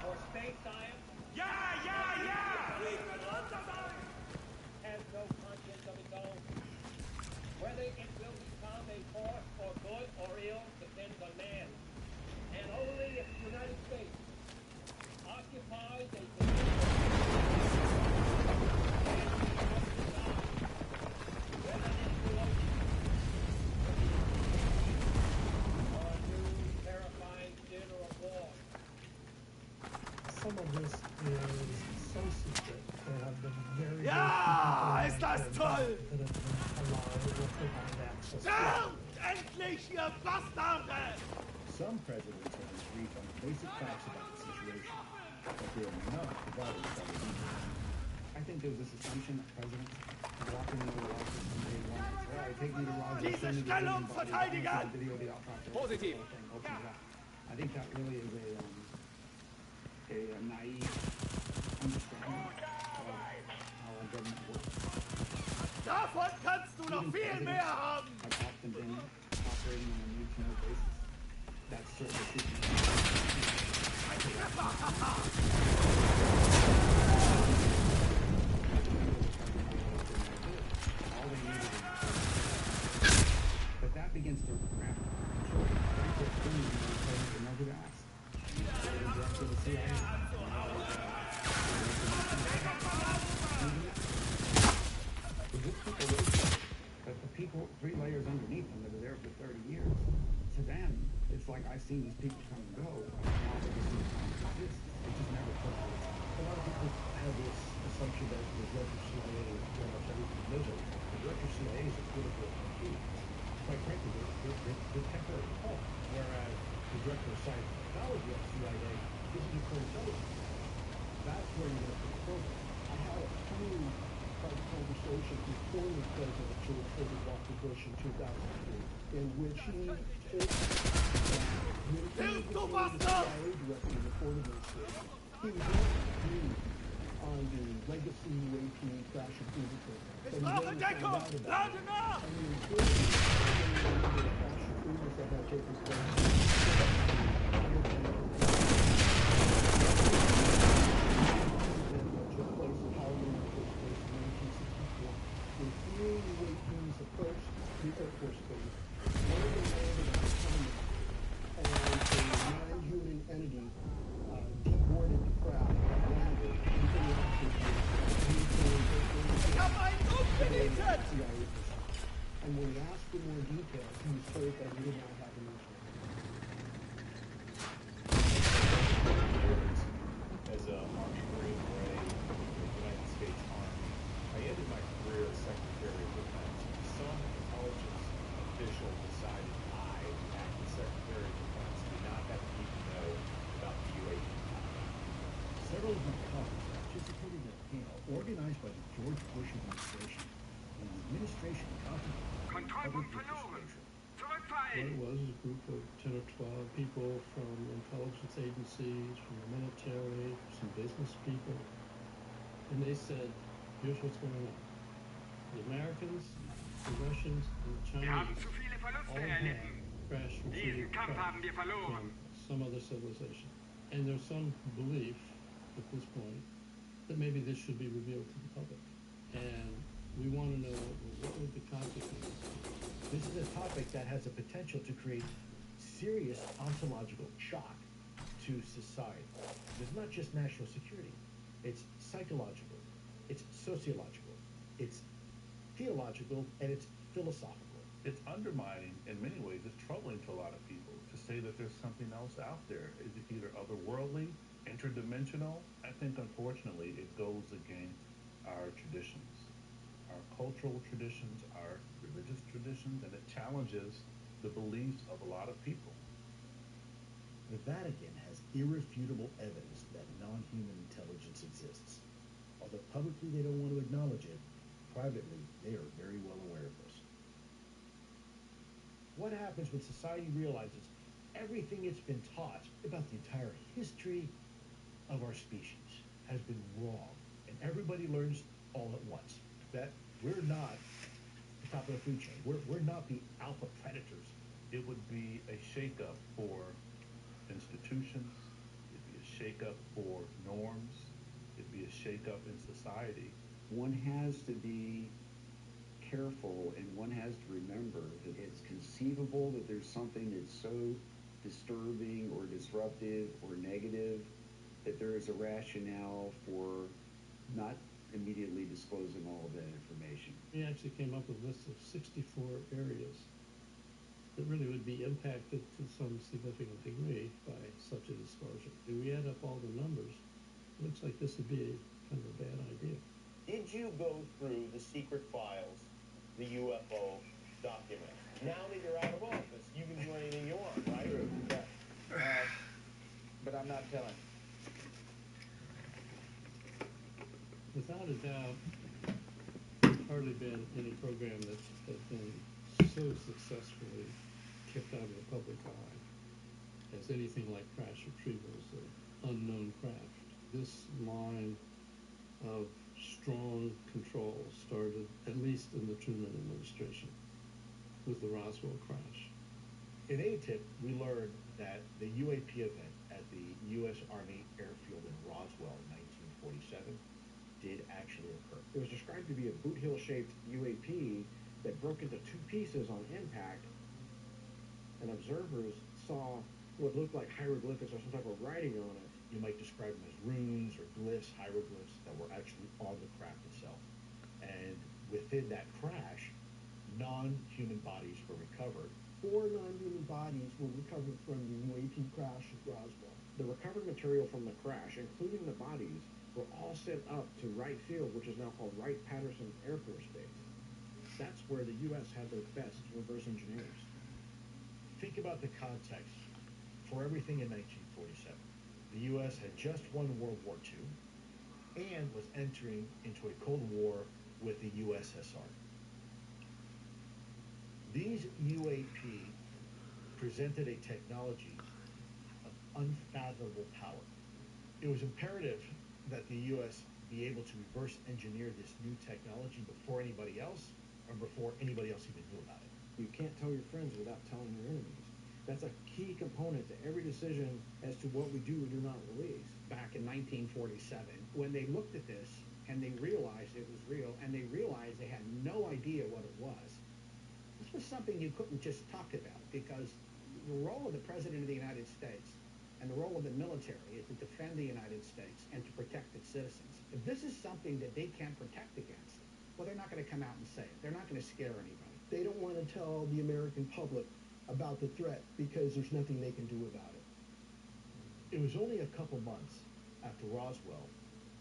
For space science has no conscience of its own. Whether it will become a force for good or ill depends on man. And only if the United States occupies a position whether this relation or a new terrifying theater of war. Some of this is so secret. There have been very, Ja, very ist few das people toll! that have been allowed or provided access to it. Stirbt endlich, ihr Bastarde! Some presidents have been briefed on basic facts about the situation, but they are not provided with other details. I think there's this assumption that presidents walk into the White House and they want to say, all right, take me to Roger. Diese Stellung verteidigen! Positiv. I think that really is a naive understanding of how our government works. Davon kannst du noch viel mehr haben! Have often been operating on a need-to-know basis. That's certainly true. All they needed is but that begins to wrap know who to ask. But the people 3 layers underneath them that are there for 30 years, to them, it's like I've seen these people come and go. Now they just exist. It just never took. A lot of people have this assumption that the director of CIA is very much everything military. The director of CIA is a political entity. Quite frankly, they're temporary home, whereas the director of science and technology at the CIA is a nuclear intelligence. That's where you're going to put the program. I had a few private conversations with former President George H.W. Bush in 2003, in which he told me that when he became the CIA director in the Ford administration, he was not agreed on the legacy UAP crash and fusion program. Ich brauche Deckung! Lade nach! And the importance of the crash and fusions that had taken place. Took place in Harlem, took place in 1964. When three UAPs approached the Air Force Base, one of them landed on China, and a non-human entity deboarded the craft and landed in the Ich habe einen umgenietet! And when he asked for more details, he was told that he did not have an answer. As a Army Marine Gray in the United States Army, I ended my career as Secretary of Defense. Some intelligence official decided I, acting Secretary of Defense, did not have to even know about the UAP. Several of my colleagues participated in a panel organized by the George Bush administration, and the administration contemplated Kontrollpunkt verloren. Zurückfallen! What it was a group of 10 or 12 people from intelligence agencies, from the military, some business people. And they said, here's what's going on. The Americans, the Russians, and the Wir haben Chinese zu viele Verluste all had erlitten. crashed and Diesen Kampf haben wir verloren. from some other civilization. And there's some belief at this point that maybe this should be revealed to the public. And we want to know what would the consequences be. This is a topic that has the potential to create serious ontological shock to society. It's not just national security. It's psychological, it's sociological, it's theological, and it's philosophical. It's undermining, in many ways, it's troubling to a lot of people to say that there's something else out there. Is it either otherworldly, interdimensional? I think, unfortunately, it goes against our traditions, our cultural traditions, our religious traditions, and it challenges the beliefs of a lot of people. The Vatican has irrefutable evidence that non-human intelligence exists. Although publicly they don't want to acknowledge it, privately they are very well aware of this. What happens when society realizes everything it's been taught about the entire history of our species has been wrong, and everybody learns all at once that we're not the top of the food chain. We're not the alpha predators. It would be a shakeup for institutions. It'd be a shakeup for norms. It'd be a shakeup in society. One has to be careful, and one has to remember that it's conceivable that there's something that's so disturbing or disruptive or negative that there is a rationale for not immediately disclosing all of that information. We actually came up with a list of 64 areas that really would be impacted to some significant degree by such a disclosure. If we add up all the numbers, it looks like this would be kind of a bad idea. Did you go through the secret files, the UFO documents? Now that you're out of office, you can do anything you want, right? True. Yeah. But I'm not telling. Without a doubt, there's hardly been any program that has been so successfully kept out of the public eye as anything like crash retrievals of unknown craft. This line of strong control started, at least in the Truman administration, with the Roswell crash. In ATIP, we learned that the UAP event at the U.S. Army Airfield in Roswell in 1947 did actually occur. It was described to be a boot heel-shaped UAP that broke into two pieces on impact, and observers saw what looked like hieroglyphics or some type of writing on it. You might describe them as runes or glyphs, hieroglyphs that were actually on the craft itself. And within that crash, non-human bodies were recovered. 4 non-human bodies were recovered from the UAP crash at Roswell. The recovered material from the crash, including the bodies, were all sent up to Wright Field, which is now called Wright-Patterson Air Force Base. That's where the U.S. had their best reverse engineers. Think about the context for everything in 1947. The U.S. had just won World War II and was entering into a Cold War with the USSR. These UAP presented a technology of unfathomable power. It was imperative that the U.S. be able to reverse engineer this new technology before anybody else, or before anybody else even knew about it. You can't tell your friends without telling your enemies. That's a key component to every decision as to what we do or do not release. Back in 1947, when they looked at this and they realized it was real, and they realized they had no idea what it was, this was something you couldn't just talk about, because the role of the President of the United States and the role of the military is to defend the United States and to protect its citizens. If this is something that they can't protect against, well, they're not going to come out and say it. They're not going to scare anybody. They don't want to tell the American public about the threat because there's nothing they can do about it. It was only a couple months after Roswell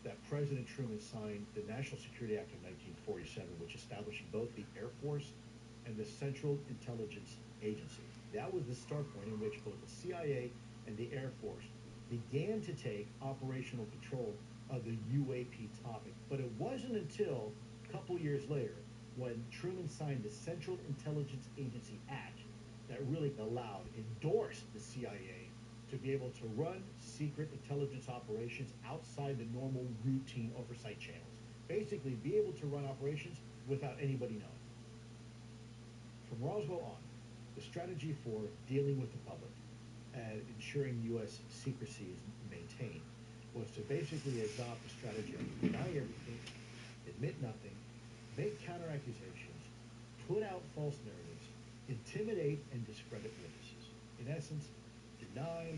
that President Truman signed the National Security Act of 1947, which established both the Air Force and the Central Intelligence Agency. That was the start point in which both the CIA and the Air Force began to take operational control of the UAP topic. But it wasn't until a couple years later, when Truman signed the Central Intelligence Agency Act, that really endorsed the CIA to be able to run secret intelligence operations outside the normal routine oversight channels. Basically, be able to run operations without anybody knowing. From Roswell on, the strategy for dealing with the public and ensuring U.S. secrecy is maintained was to basically adopt a strategy of deny everything, admit nothing, make counter-accusations, put out false narratives, intimidate and discredit witnesses. In essence, deny,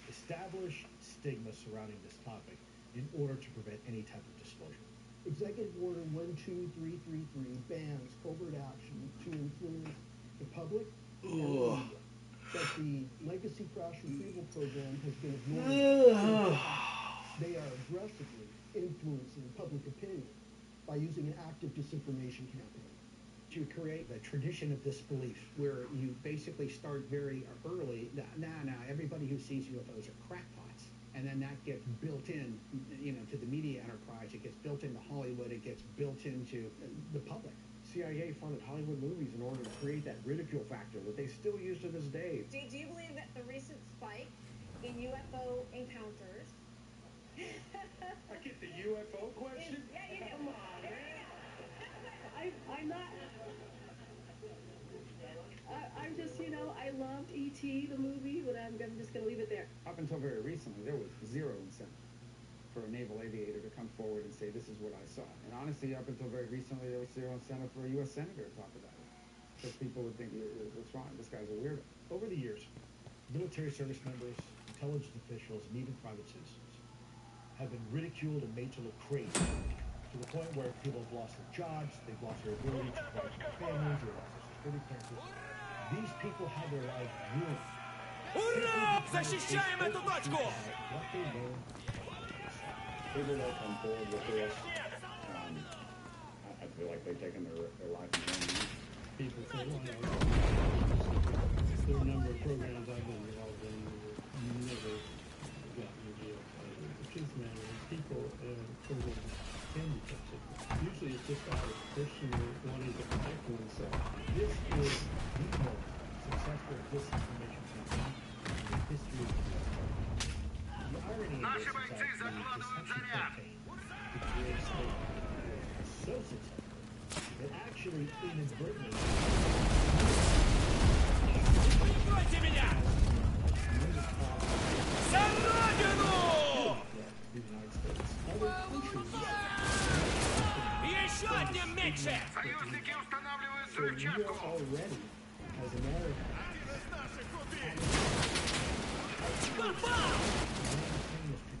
establish stigma surrounding this topic in order to prevent any type of disclosure. Executive Order 12333 bans covert action to influence the public and the media. But the legacy crash retrieval program has been ignored. They are aggressively influencing public opinion by using an active disinformation campaign. To create a tradition of disbelief where you basically start very early, everybody who sees UFOs are crackpots. And then that gets built in, to the media enterprise. It gets built into Hollywood. It gets built into the public. CIA funded Hollywood movies in order to create that ridicule factor that they still use to this day. Do you believe that the recent spike in UFO encounters... I get the UFO question? Come on, man. I'm not... I'm just, I loved E.T., the movie, but I'm just going to leave it there. Up until very recently, there was zero incentive for a naval aviator to come forward and say, this is what I saw. And honestly, up until very recently, there was zero incentive for a U.S. senator to talk about it. Because people would think, what's wrong? This guy's a weirdo. Over the years, military service members, intelligence officials, and even private citizens have been ridiculed and made to look crazy, to the point where people have lost their jobs, they've lost their ability to provide for their families, they've lost their security clearances. These people have their lives ruined. Ура! Защищаем эту точку! What they learned. people that come forward with this, I feel like they've taken their life in their own hands. People say, well, there are a number of programs I've been involved in who never gotten a deal. The truth of the matter is people programs can be toxic. Usually it's just out of personal wanting to protect oneself. This is the most successful disinformation campaign in the history of the world. The irony of this is that the deception campaign is so successful that actually inadvertently Прикройте меня! За Родину! Еще одним меньше! Союзники устанавливают взрывчатку! Попал!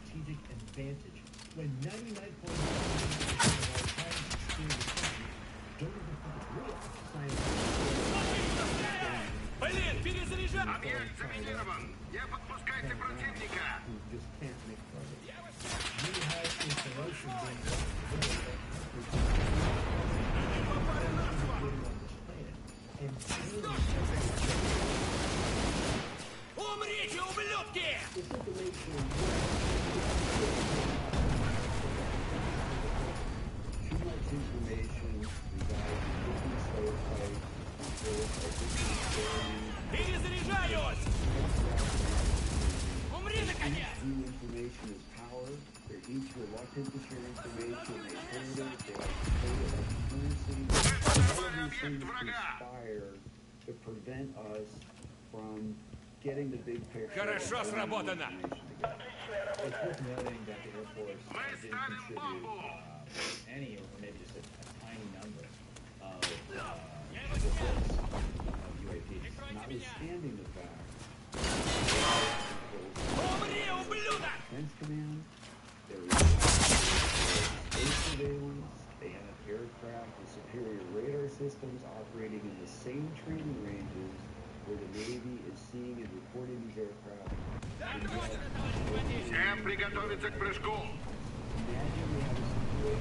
Strategic advantage when 99.9% of our time don't even think it's real. Блин, перезаряжай! Объект заминирован! Не подпускайте противника! Just can't make progress. You have information being Умрите, ублюдки! Too much information resides in different stereotypes, Перезаряжаюсь! Умри, наконец! New information is power. They're each reluctant to share information. They hold it. They like to hold it like currency. All of these things conspire to prevent us from getting the big picture. Хорошо сработано! It's worth noting that the Air Force didn't contribute any, or maybe just a tiny number of reports of UAPs. Notwithstanding the fact Defense Command, there was space surveillance, they have aircraft with superior radar systems operating in the same training ranges where the Navy is seeing and reporting these aircraft. Всем приготовиться к прыжку! Imagine we have a situation where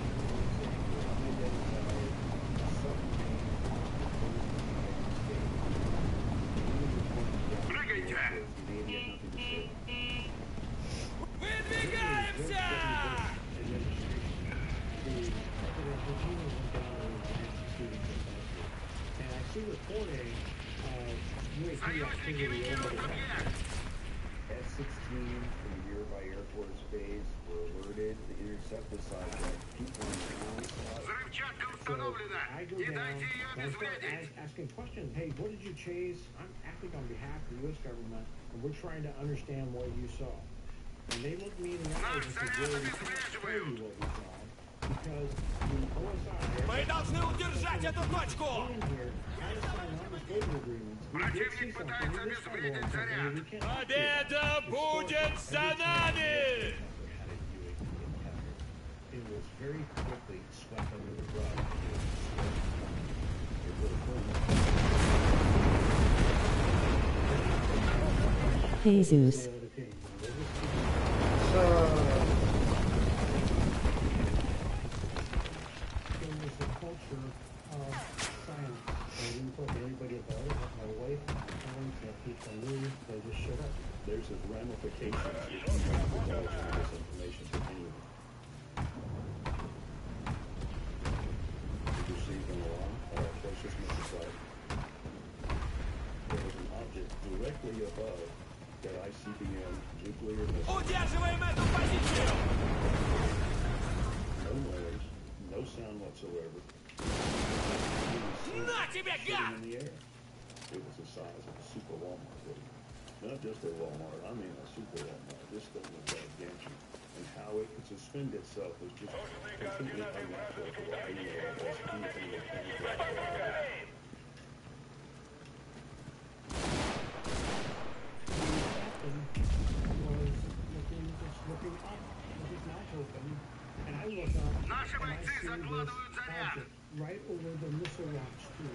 unidentified submarine Прыгайте! Выдвигаемся! And I see reporting UAP activity over the F-16 from a nearby Air Force base were alerted to intercept the subject. People in town saw it. Взрывчатка установлена! I go Не down дайте ее and I start обезвредить! asking questions. Hey, what did you chase? I'm acting on behalf of the U.S. government, and we're trying to understand what you saw. And they look me in the eyes and say, well, we can't tell you what we saw because the OSI... Мы должны удержать эту точку! Противник пытается обезвредить заряд! Победа будет за нами! It was very quickly swept under the rug. Jesus. Culture of silence. They didn't talk to anybody about it. My wife, my parents, my people knew. They just shut up. There's ramifications if you have to divulge this information to anyone. We received an alarm at our closest missile site. There was an object directly above their ICBM nuclear missile. Удерживаем эту позицию! No noise, no sound whatsoever. На тебе, гад! In the air. It was the size of a super Walmart building. Not just a Walmart, I mean a super Walmart. This thing was gigantic. And how it could suspend itself was just completely unnatural to what I know as anything that came from looking up with his mouth open, and I look up and I see this object right over the missile launch too.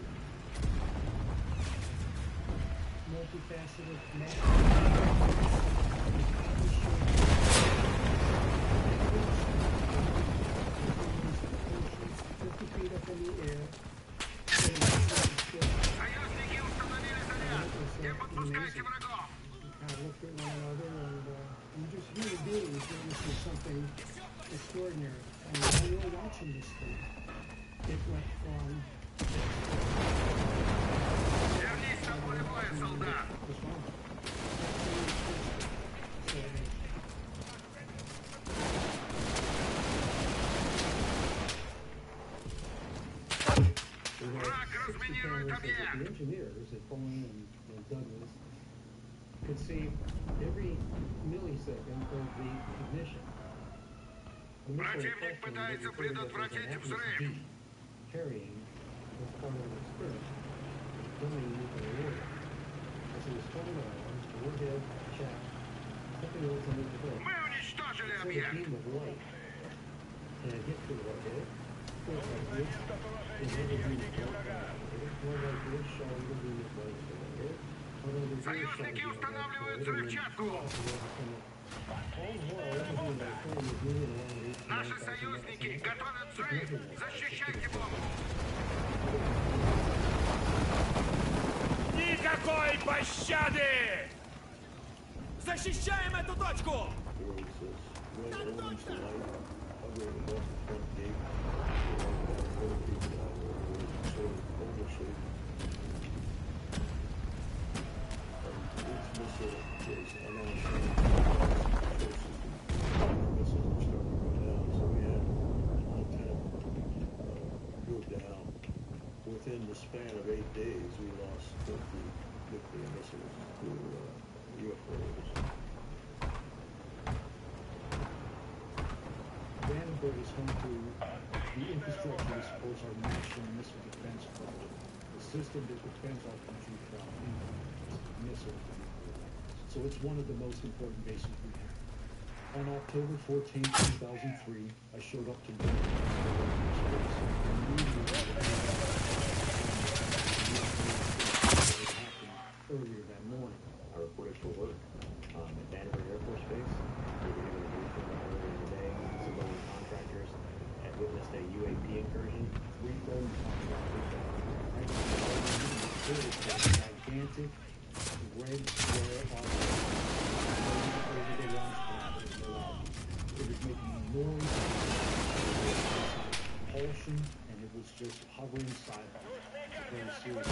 Multifaceted man. do is notice something extraordinary. And while you're watching this thing, it went from Вернись на поле боя, солдат! Враг разминирует объект! The engineers at Boeing and Douglas could see every millisecond of the ignition. The missile Противник question пытается was reported as предотвратить an взрыв. Atlas B carrying as part of an experiment dummy nuclear warhead. As it was flying around, the warhead shaft, something else under the hood. Мы уничтожили It sent a объект! beam of light and it hit the warhead. Force like this, another beam of light. One like this, shot another beam of light to the warhead. Another beam Союзники shot устанавливают the warhead, and then взрывчатку! flew off the warhead. All the while, everything was going was moving along at 8 to Наши 9,000 союзники meters. готовят взрыв! Защищайте бомбу! Никакой пощады! Защищаем эту точку! Within the span of 8 days, we lost 50 nuclear missiles to UFOs. Vandenberg is home to the infrastructure that supports our national missile defense program, the system that defends our country from missiles. So it's one of the most important bases we have. On October 14, 2003, I showed up to earlier that morning. I reported for work at Vandenberg Air Force Base. We were given a briefing earlier in the day. Civilian contractors had witnessed a UAP incursion. 3 Bowman contractors gigantic red square object over the launch pad. It was making noise, propulsion, and it was just hovering silent. Very serious.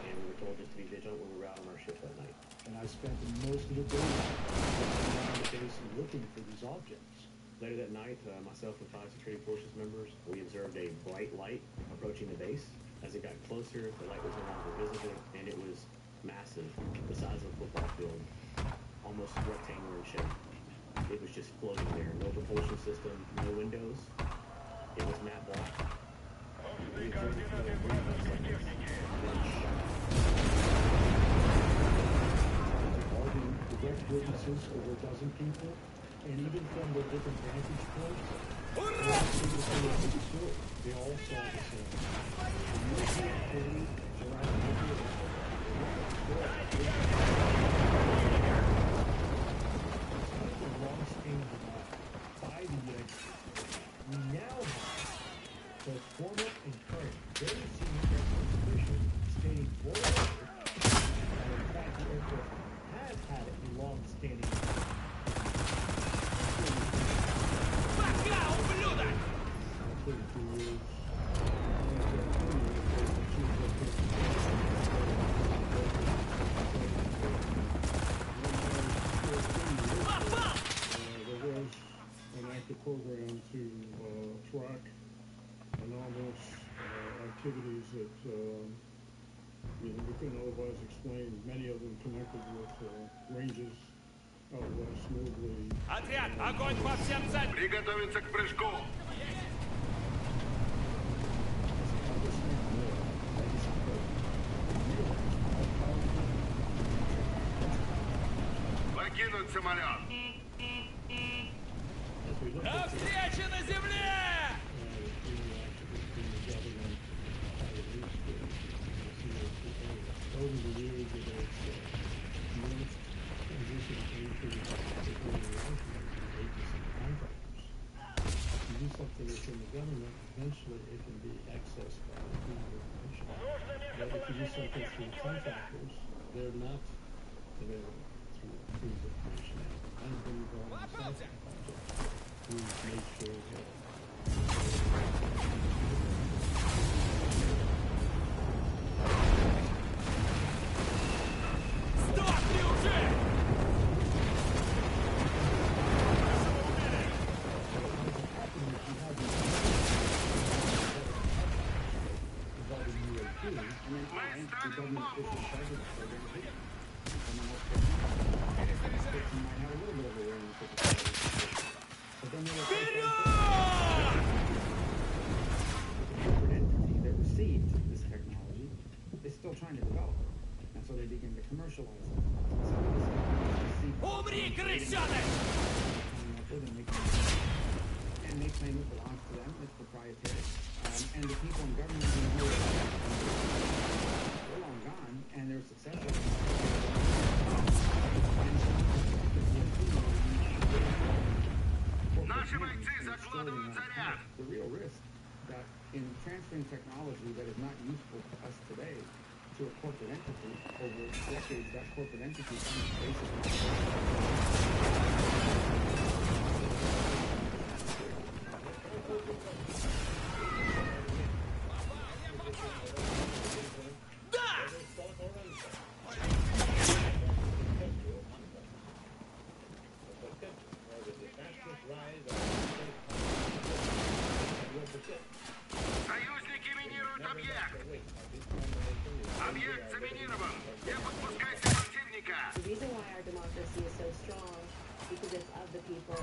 And we were told just to be vigilant when we were out on our shift that night. And I spent most of the day around the base looking for these objects. Later that night, myself and 5 security forces members, we observed a bright light approaching the base. As it got closer, the light was no longer visible, and it was massive, the size of a football field, almost rectangular in shape. It was just floating there. No propulsion system, no windows. It was matte black. We observed it for 45 seconds, then shot. All the direct witnesses, over a dozen people, and even from the different vantage points, they all saw the same. By the experts, we now have both former and current very senior experts officials stating boldly that in fact the aircraft has had a long-standing program to track anomalous activities that we couldn't otherwise explain. Many of them connected with ranges out west, notably. Отряд, огонь по всем целям! Приготовиться к прыжку! Покинуть самолет! До встречи на земле! Over the years, it has morphed, transitioned into agency contractors. If you do something within the government, eventually it can be accessed by the Freedom of Information. But if you do something through contractors, they're not available through Freedom of Information. I make sure that trying to develop it, and so they begin to commercialize it. Умри, крысёныш! And they claim it belongs to them, it's proprietary, and the people in government who know it, they're long gone, and their successors. The real risk that in transferring technology that is not useful to us today to a corporate entity, over decades that corporate entity comes Союзники минируют объект. Объект заминирован. Не подпускайте противника. The reason why our democracy is so strong because it's of the people.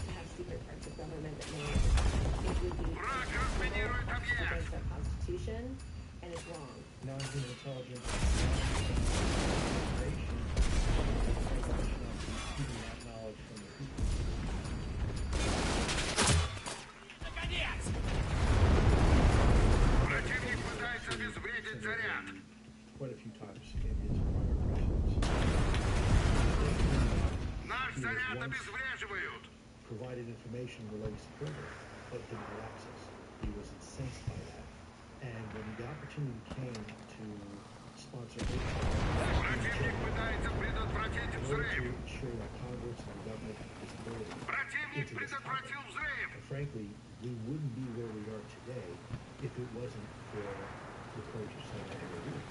To have secret parts of government that may it would be against our constitution, and it's wrong. Non-human intelligence that knowledge from the people. Противник пытается обезвредить заряд. Quite a few times in his prior missions. Наш заряд обезвреживают. Provided information related to Twitter, but didn't have access. He was incensed by that. And when the opportunity came to sponsor Противник пытается предотвратить взрыв. ensure that Congress and the government is clear. Противник предотвратил взрыв. And frankly, we wouldn't be where we are today if it wasn't for the courage of Senator Reid.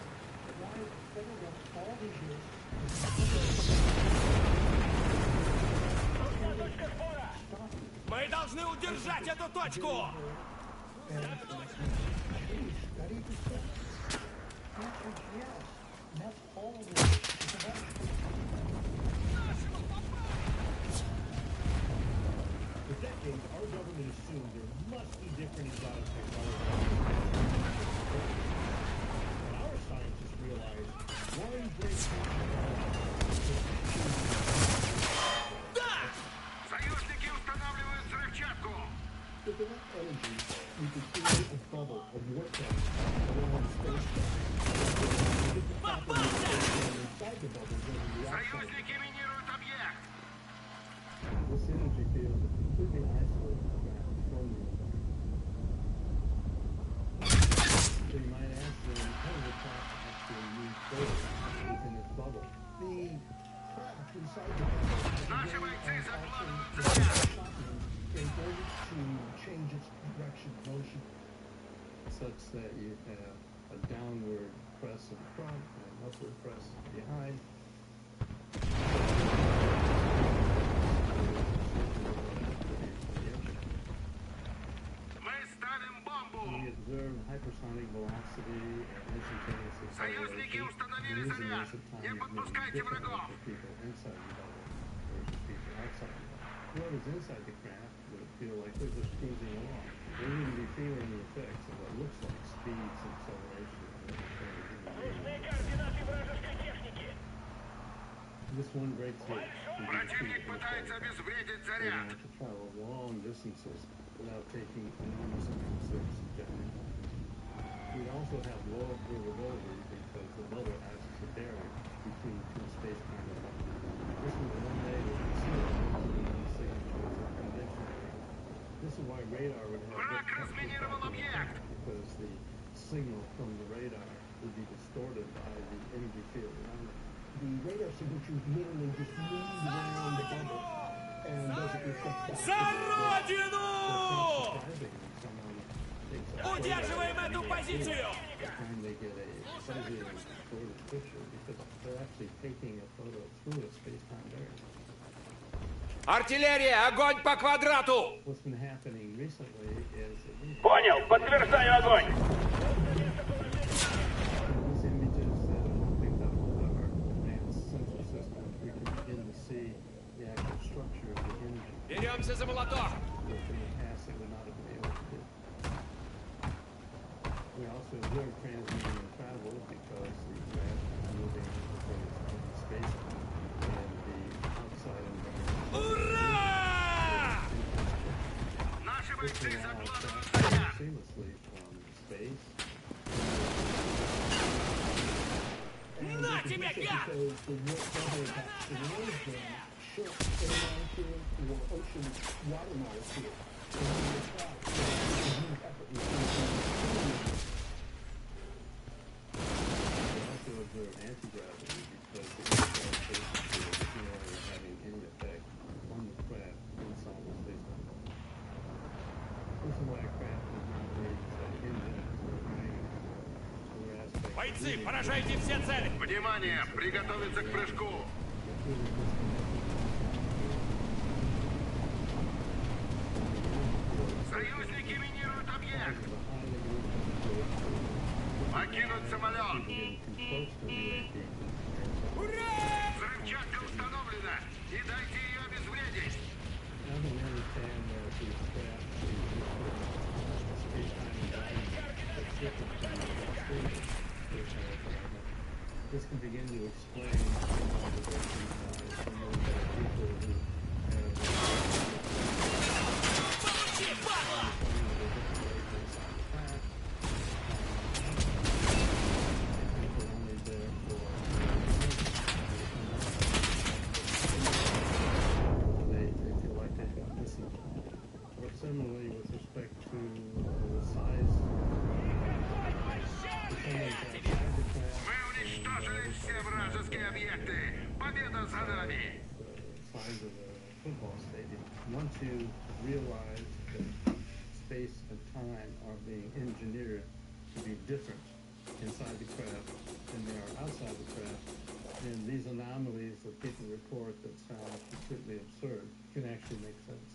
Why the federal government all these years? Мы должны удержать эту точку! For decades, our government assumed there must be different exotic technology. But our scientists realized one breakthrough Союзники устанавливают взрывчатку. With enough energy, we could create a bubble of warcraft around spacecraft. Inside the bubble, there's the outside. Союзники минируют объект. This energy field is completely isolated from the environment. So you might ask the intelligence craft to actually use data within its bubble. The craft inside the bubble Наши бойцы закладывают in заряд. order to change its direction of motion. Such that you have a downward press in front and an upward press behind. Мы ставим бомбу. We observe hypersonic velocity and instantaneous Союзники acceleration установили using заряд. this at Не times подпускайте differently врагов. for people inside the bubble versus people outside the bubble. Whoever's inside the craft would feel like they're just cruising along. They wouldn't be feeling the effects of what looks like speeds and acceleration. This one breaks it. Противник пытается обезвредить заряд. To travel long distances without taking enormous amounts of damage. We also have low observability because the bubble acts as a barrier between two space-time events. This was one way to conceal the signatures of conventional radar. This is why radar would have Враг разминировал объект. because the signal from the radar would be distorted by the energy field around it. the radar signatures literally just move around the bubble and doesn't reflect back. За Родину! Удерживаем эту позицию! Time they get a fuzzy and distorted picture because they're actually taking a photo through a space-time barrier. Артиллерия, огонь по квадрату! What's been happening recently is that Понял, подтверждаю огонь. these images that are picked up with our advanced sensor systems, we can begin to see the actual structure of the engine. Беремся за молоток! Which in the past they would not have been able to do. We also observe transmedium travel because the craft is moving in space and the outside environment. Ура! Наши This бойцы will allow закладывают craft to заряд. move seamlessly from space. На тебе, гад! Because the weather that surrounds them shifts air molecule or ocean water molecule. And when they try to move effortlessly. We also observe anti-gravity because the aircraft basically is no longer having any effect on the craft inside the space. This is why craft does not need engines or wings or other aspects. Бойцы, поражайте все цели! Внимание, приготовиться к прыжку. Союзники минируют объект. Покинуть самолет. Взрывчатка установлена. Не дайте ее обезвредить. Now that we understand that the craft is space-time environment that's different from the space-time environment, this can begin to explain some observations by some of the people who similarly with respect to the size Мы уничтожили все вражеские объекты. Победа за нами. size of a football stadium. Once you realize that space and time are being engineered to be different inside the craft than they are outside the craft, then these anomalies that people report that sound completely absurd can actually make sense.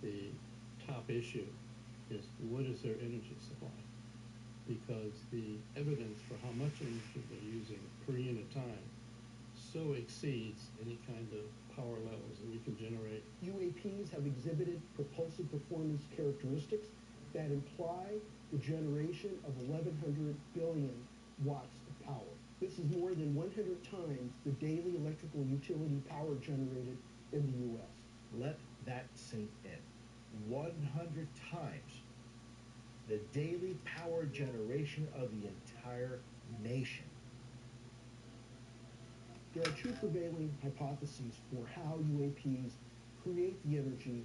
The top issue is what is their energy supply? Because the evidence for how much energy they're using per unit time so exceeds any kind of power levels that we can generate. UAPs have exhibited propulsive performance characteristics that imply the generation of 1,100 billion watts of power. This is more than 100 times the daily electrical utility power generated in the U.S. Let that sink in. 100 times the daily power generation of the entire nation. There are two prevailing hypotheses for how UAPs create the energy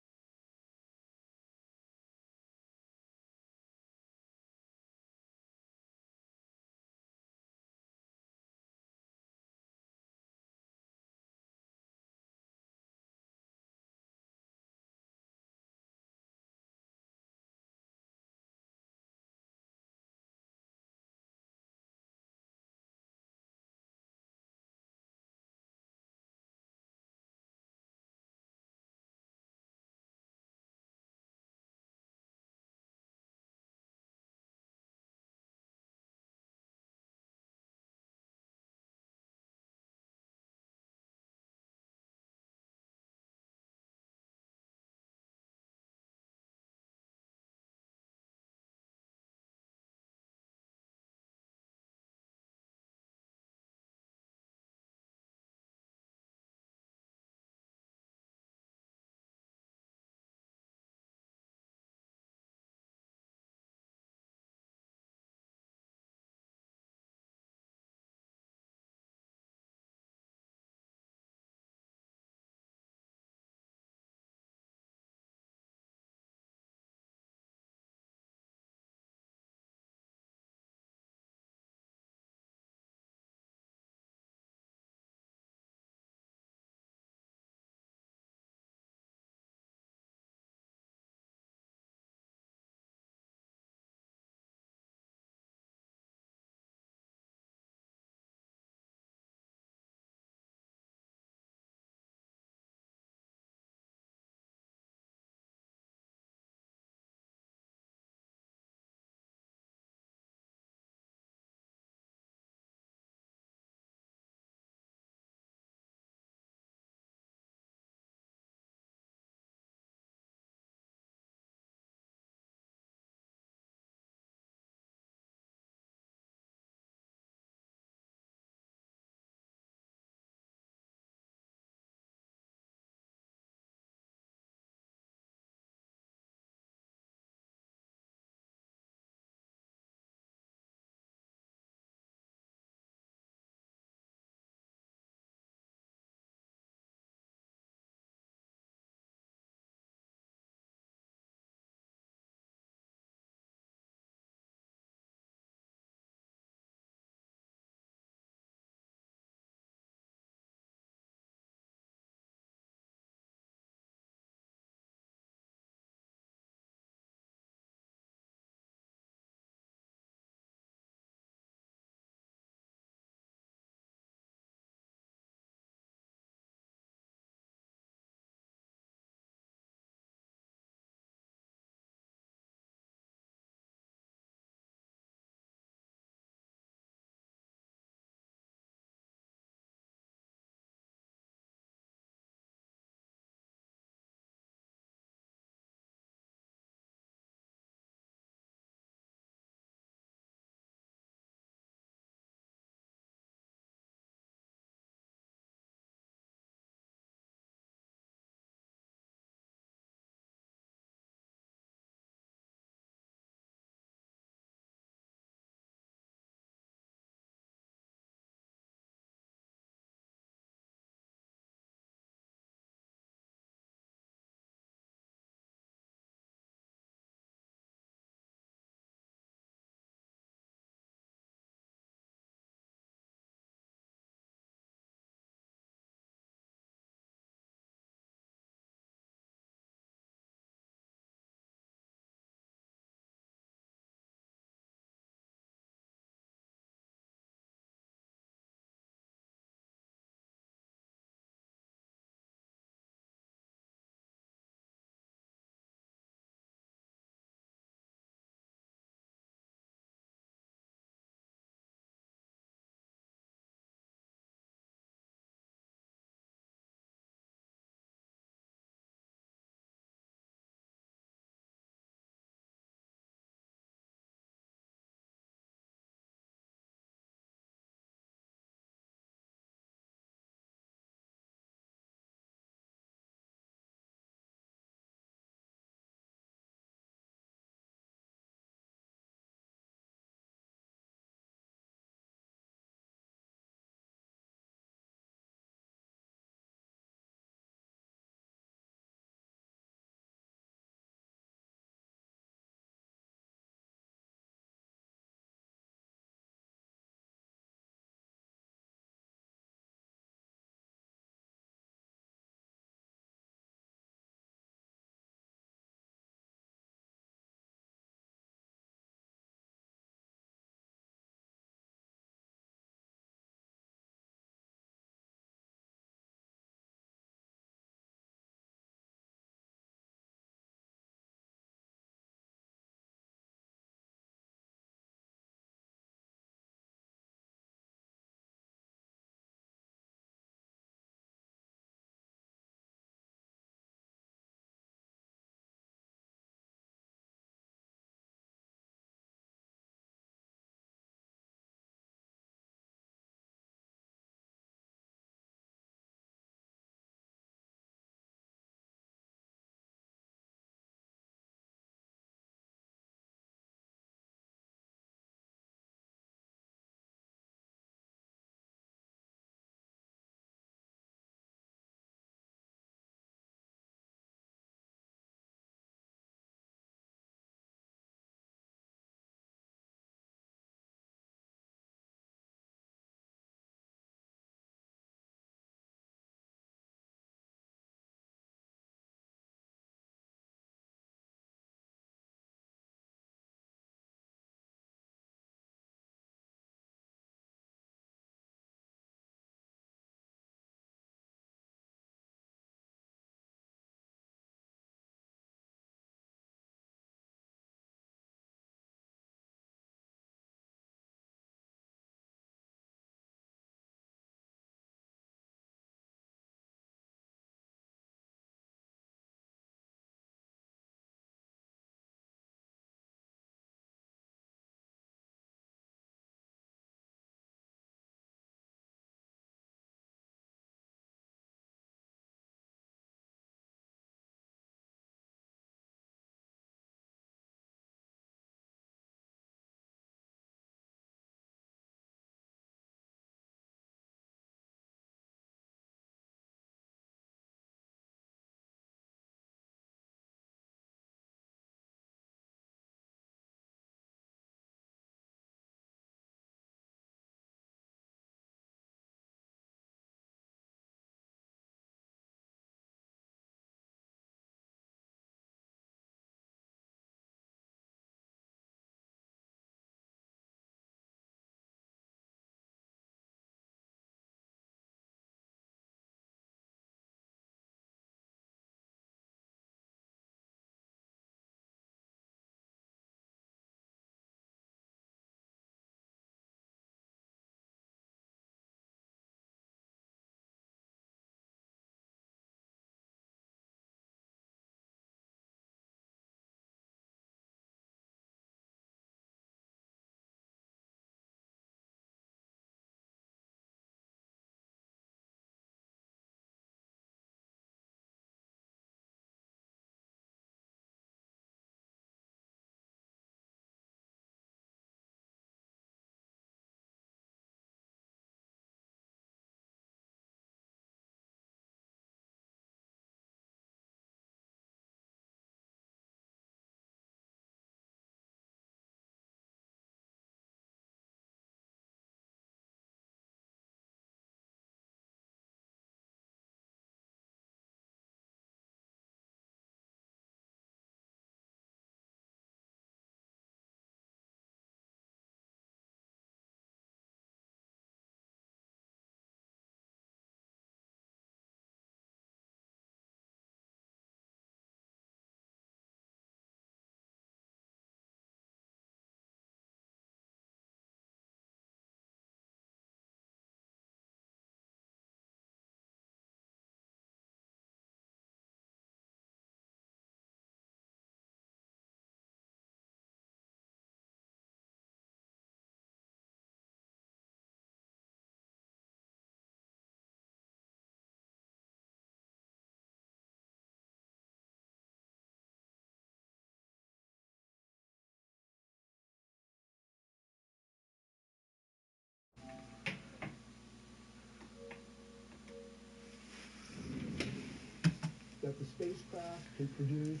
craft can produce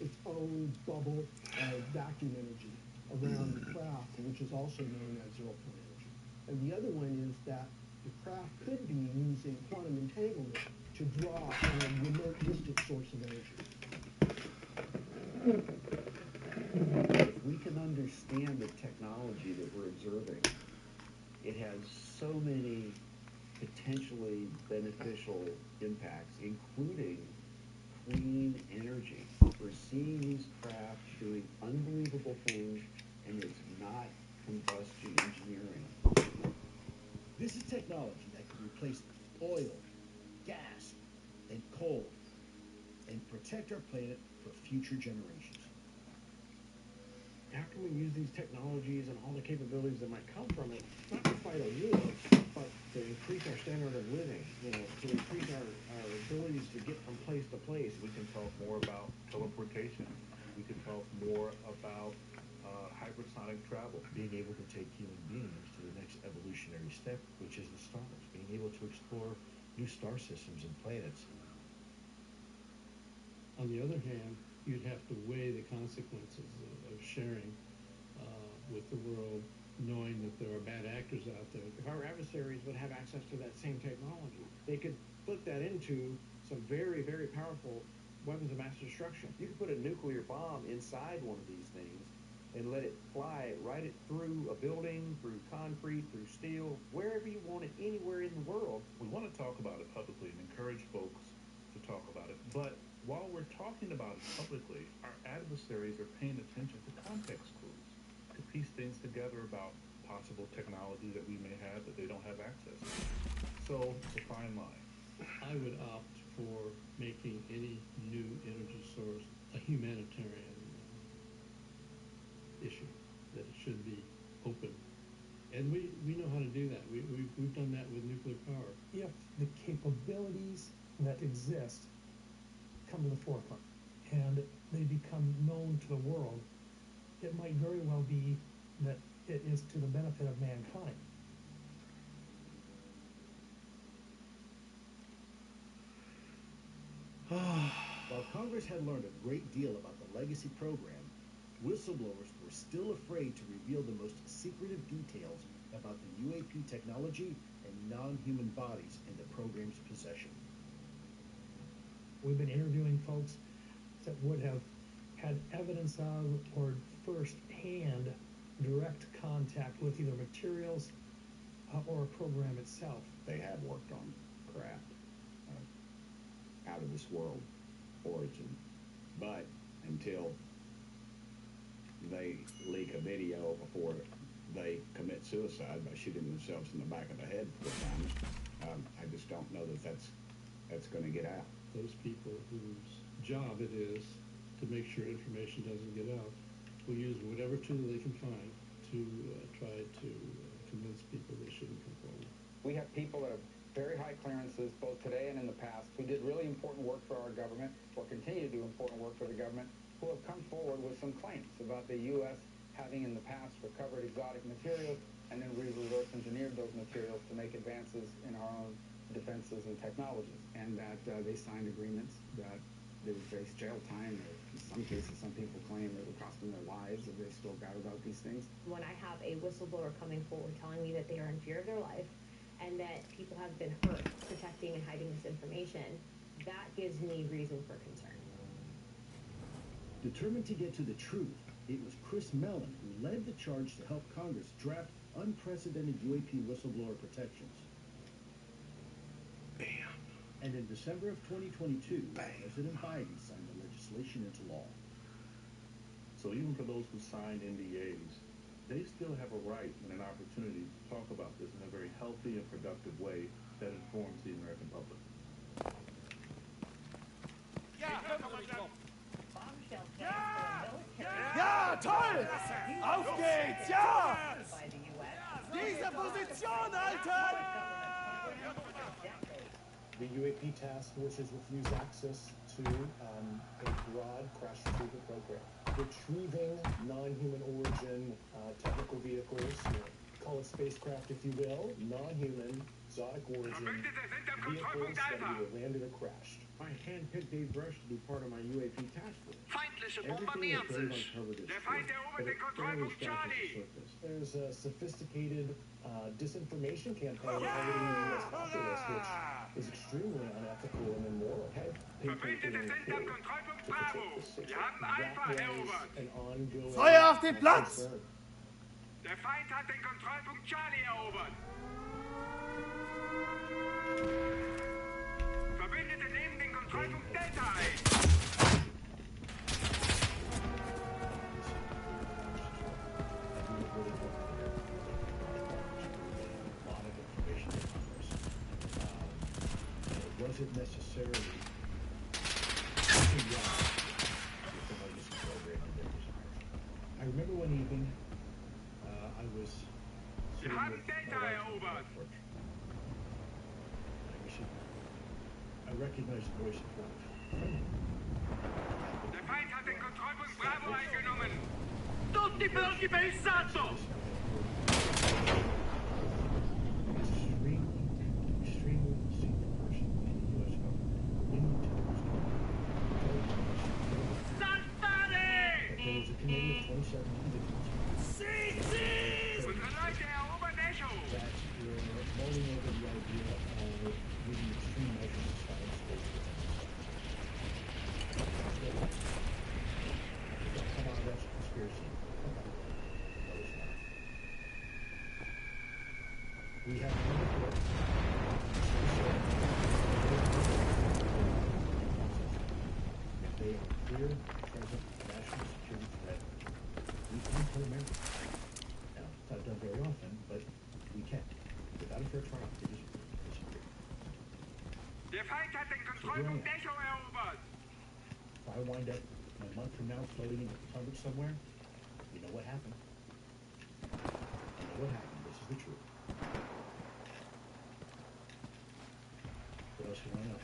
its own bubble of vacuum energy around the craft, which is also known as zero-point energy. And the other one is that the craft could be using quantum entanglement to draw on a remote distant source of energy. If we can understand the technology that we're observing, it has so many potentially beneficial impacts, including clean energy. We're seeing these craft doing unbelievable things, and it's not combustion engineering. This is technology that can replace oil, gas, and coal, and protect our planet for future generations. How can we use these technologies and all the capabilities that might come from it, not to fight a war, but to increase our standard of living, to increase our abilities to get from place to place? We can talk more about teleportation. We can talk more about hypersonic travel. Being able to take human beings to the next evolutionary step, which is the stars. Being able to explore new star systems and planets. On the other hand, you'd have to weigh the consequences of sharing with the world, knowing that there are bad actors out there. If our adversaries would have access to that same technology, they could put that into some very, very powerful weapons of mass destruction. You could put a nuclear bomb inside one of these things and let it fly right through a building, through concrete, through steel, wherever you want it, anywhere in the world. We want to talk about it publicly and encourage folks to talk about it. But while we're talking about it publicly, our adversaries are paying attention to context clues, to piece things together about possible technology that we may have that they don't have access to. So it's a fine line. I would opt for making any new energy source a humanitarian issue, that it should be open. And we know how to do that. We've done that with nuclear power. If the capabilities that exist come to the forefront and they become known to the world, it might very well be that it is to the benefit of mankind. While Congress had learned a great deal about the legacy program, whistleblowers were still afraid to reveal the most secretive details about the UAP technology and non-human bodies in the program's possession. We've been interviewing folks that would have had evidence of or first-hand direct contact with either materials or a program itself. They have worked on craft out of this world origin, but until they leak a video before they commit suicide by shooting themselves in the back of the head 4 times, I just don't know that that's going to get out. Those people whose job it is to make sure information doesn't get out will use whatever tool they can find to try to convince people they shouldn't come forward. We have people that have very high clearances, both today and in the past, who did really important work for our government, or continue to do important work for the government, who have come forward with some claims about the U.S. having in the past recovered exotic materials and then reverse engineered those materials to make advances in our own defenses and technologies. And that they signed agreements that they would face jail time, or in some cases, some people claim it would cost them their lives if they spoke out about these things. When I have a whistleblower coming forward telling me that they are in fear of their life and that people have been hurt protecting and hiding this information, that gives me reason for concern. Determined to get to the truth, it was Chris Mellon who led the charge to help Congress draft unprecedented UAP whistleblower protections. Bam. And in December of 2022, President Biden signed the legislation into law. So even for those who signed NDAs, they still have a right and an opportunity to talk about this in a very healthy and productive way that informs the American public. Ja, toll! Auf geht's, ja! Diese Position halten! The UAP task forces refuse access to a broad crash retrieval program. Retrieving non-human origin technical vehicles, call it spacecraft if you will, non-human, exotic origin vehicles that either landed or crashed. I handpicked Dave Brush to be part of my UAP task force. Feindliche Everything that Dave bombardieren sich. uncovered is Der true, Feind erobert but den it Kontrollpunkt barely scratches the Charlie. surface. There's a sophisticated disinformation campaign targeting the U.S. populace, which is extremely unethical and immoral. Verbündete sind am Kontrollpunkt Bravo. Wir haben Alpha erobert. An ongoing Feuer auf den Platz! concern. Der Feind hat den Kontrollpunkt Charlie erobert. Verbündete nehmen den Kontrollpunkt Delta ein. Wasn't necessarily too young with the legacy program and their desires. I remember one evening, I was Wir sitting haben with my Delta wife on the erobert. porch. I recognized the voice of love. Der Feind hat den Kontrollpunkt Bravo eingenommen. Tutti per il pensato! Extremely senior person in the U.S. government. When you tell us Saltare! there was a committee of 27 individuals Unsere Leute erobern Echo. that were mulling over the idea of using extreme measures to silence state come on, that's a conspiracy. No, it's not. We have one report. If they are clear, present national security threat, we can pull members. Now, it's not done very often, but we can. Without a fair trial, they just disappear. Der Feind hat den Kontrollpunkt Echo erobert. If I wind up a month from now floating in the Potomac somewhere, you know what happened. You know what happened. This is the truth. What else you want to know?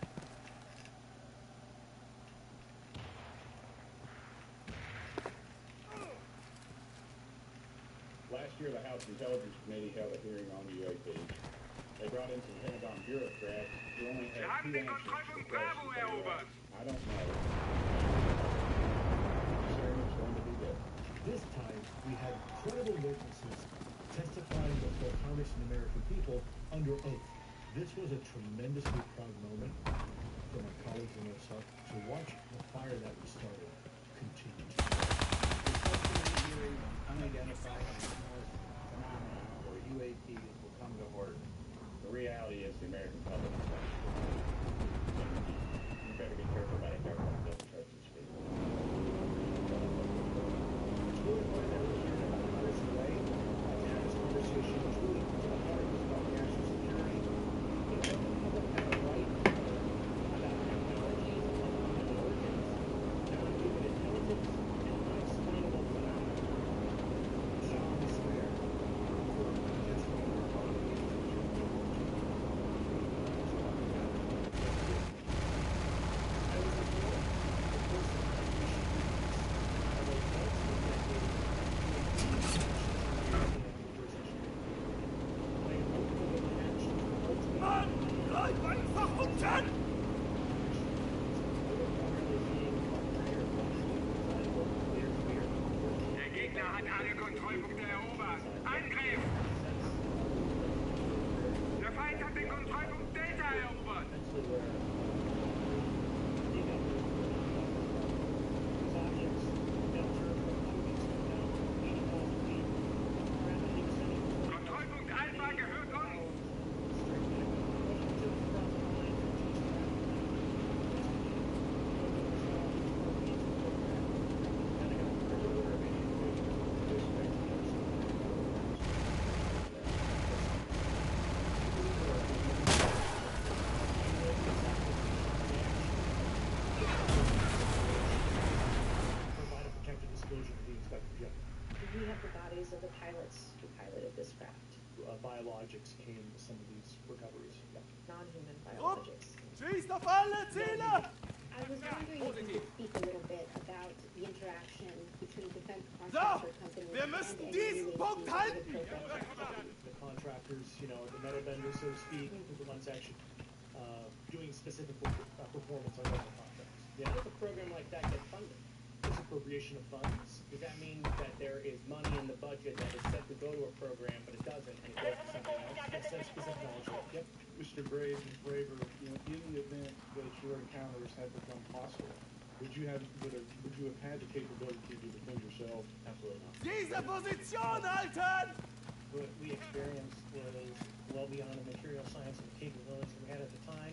Last year, the House Intelligence Committee held a hearing on the UAP. They brought in some Pentagon bureaucrats who only Wir had haben two den answers to the Kontrollpunkt Bravo questions they were erobert. asked. I don't know. This hearing is going to be good. This time, we had credible witnesses testifying before Congress and the American people under oath. This was a tremendously proud moment for my colleagues and myself to watch the fire that we started continue. The testimony hearing on unidentified anomalous phenomena, or UAPs, will come to order. The reality is the American public is not sure. You better be careful about a government that doesn't trust its people. It's really important that we're here in a honest way to have this conversation truly to the heart about national security. You know, the public have a right to know about technology and the origins, non-human intelligence, and unexplainable phenomena. It's obvious there for just what we're talking about. I was informed the first Mann, bleib einfach unten! Der Gegner hat alle Kontrollpunkte erobert. Angriff! Der Feind hat den Kontrollpunkt Delta erobert. Kontrollpunkt Alpha gehört uns. Provide a protected disclosure to the Inspector General. Do we have the bodies of the pilots who piloted this craft? Biologics came to some of these recoveries. Yeah. Non-human Rupp, biologics. schießt auf alle Ziele! I was wondering if you could speak a little bit about the interaction between defense So, contractor companies wir and müssen any diesen UAP Punkt halten! The contractors, you know, the metal vendors, so to speak, the ones actually doing specific performance on other contracts. How does a program like that get funded? Misappropriation of funds? Does that mean that there is money in the budget that is set to go to a program, but it doesn't, and it goes to something else? Yes, that's specific knowledge. Yep. Mr. Graves, Ms. Braver, in the event that your encounters had become hostile, would you have had the capability to defend yourself? Absolutely not. Diese Position halten! What we experienced was well beyond the material science and capabilities that we had at the time,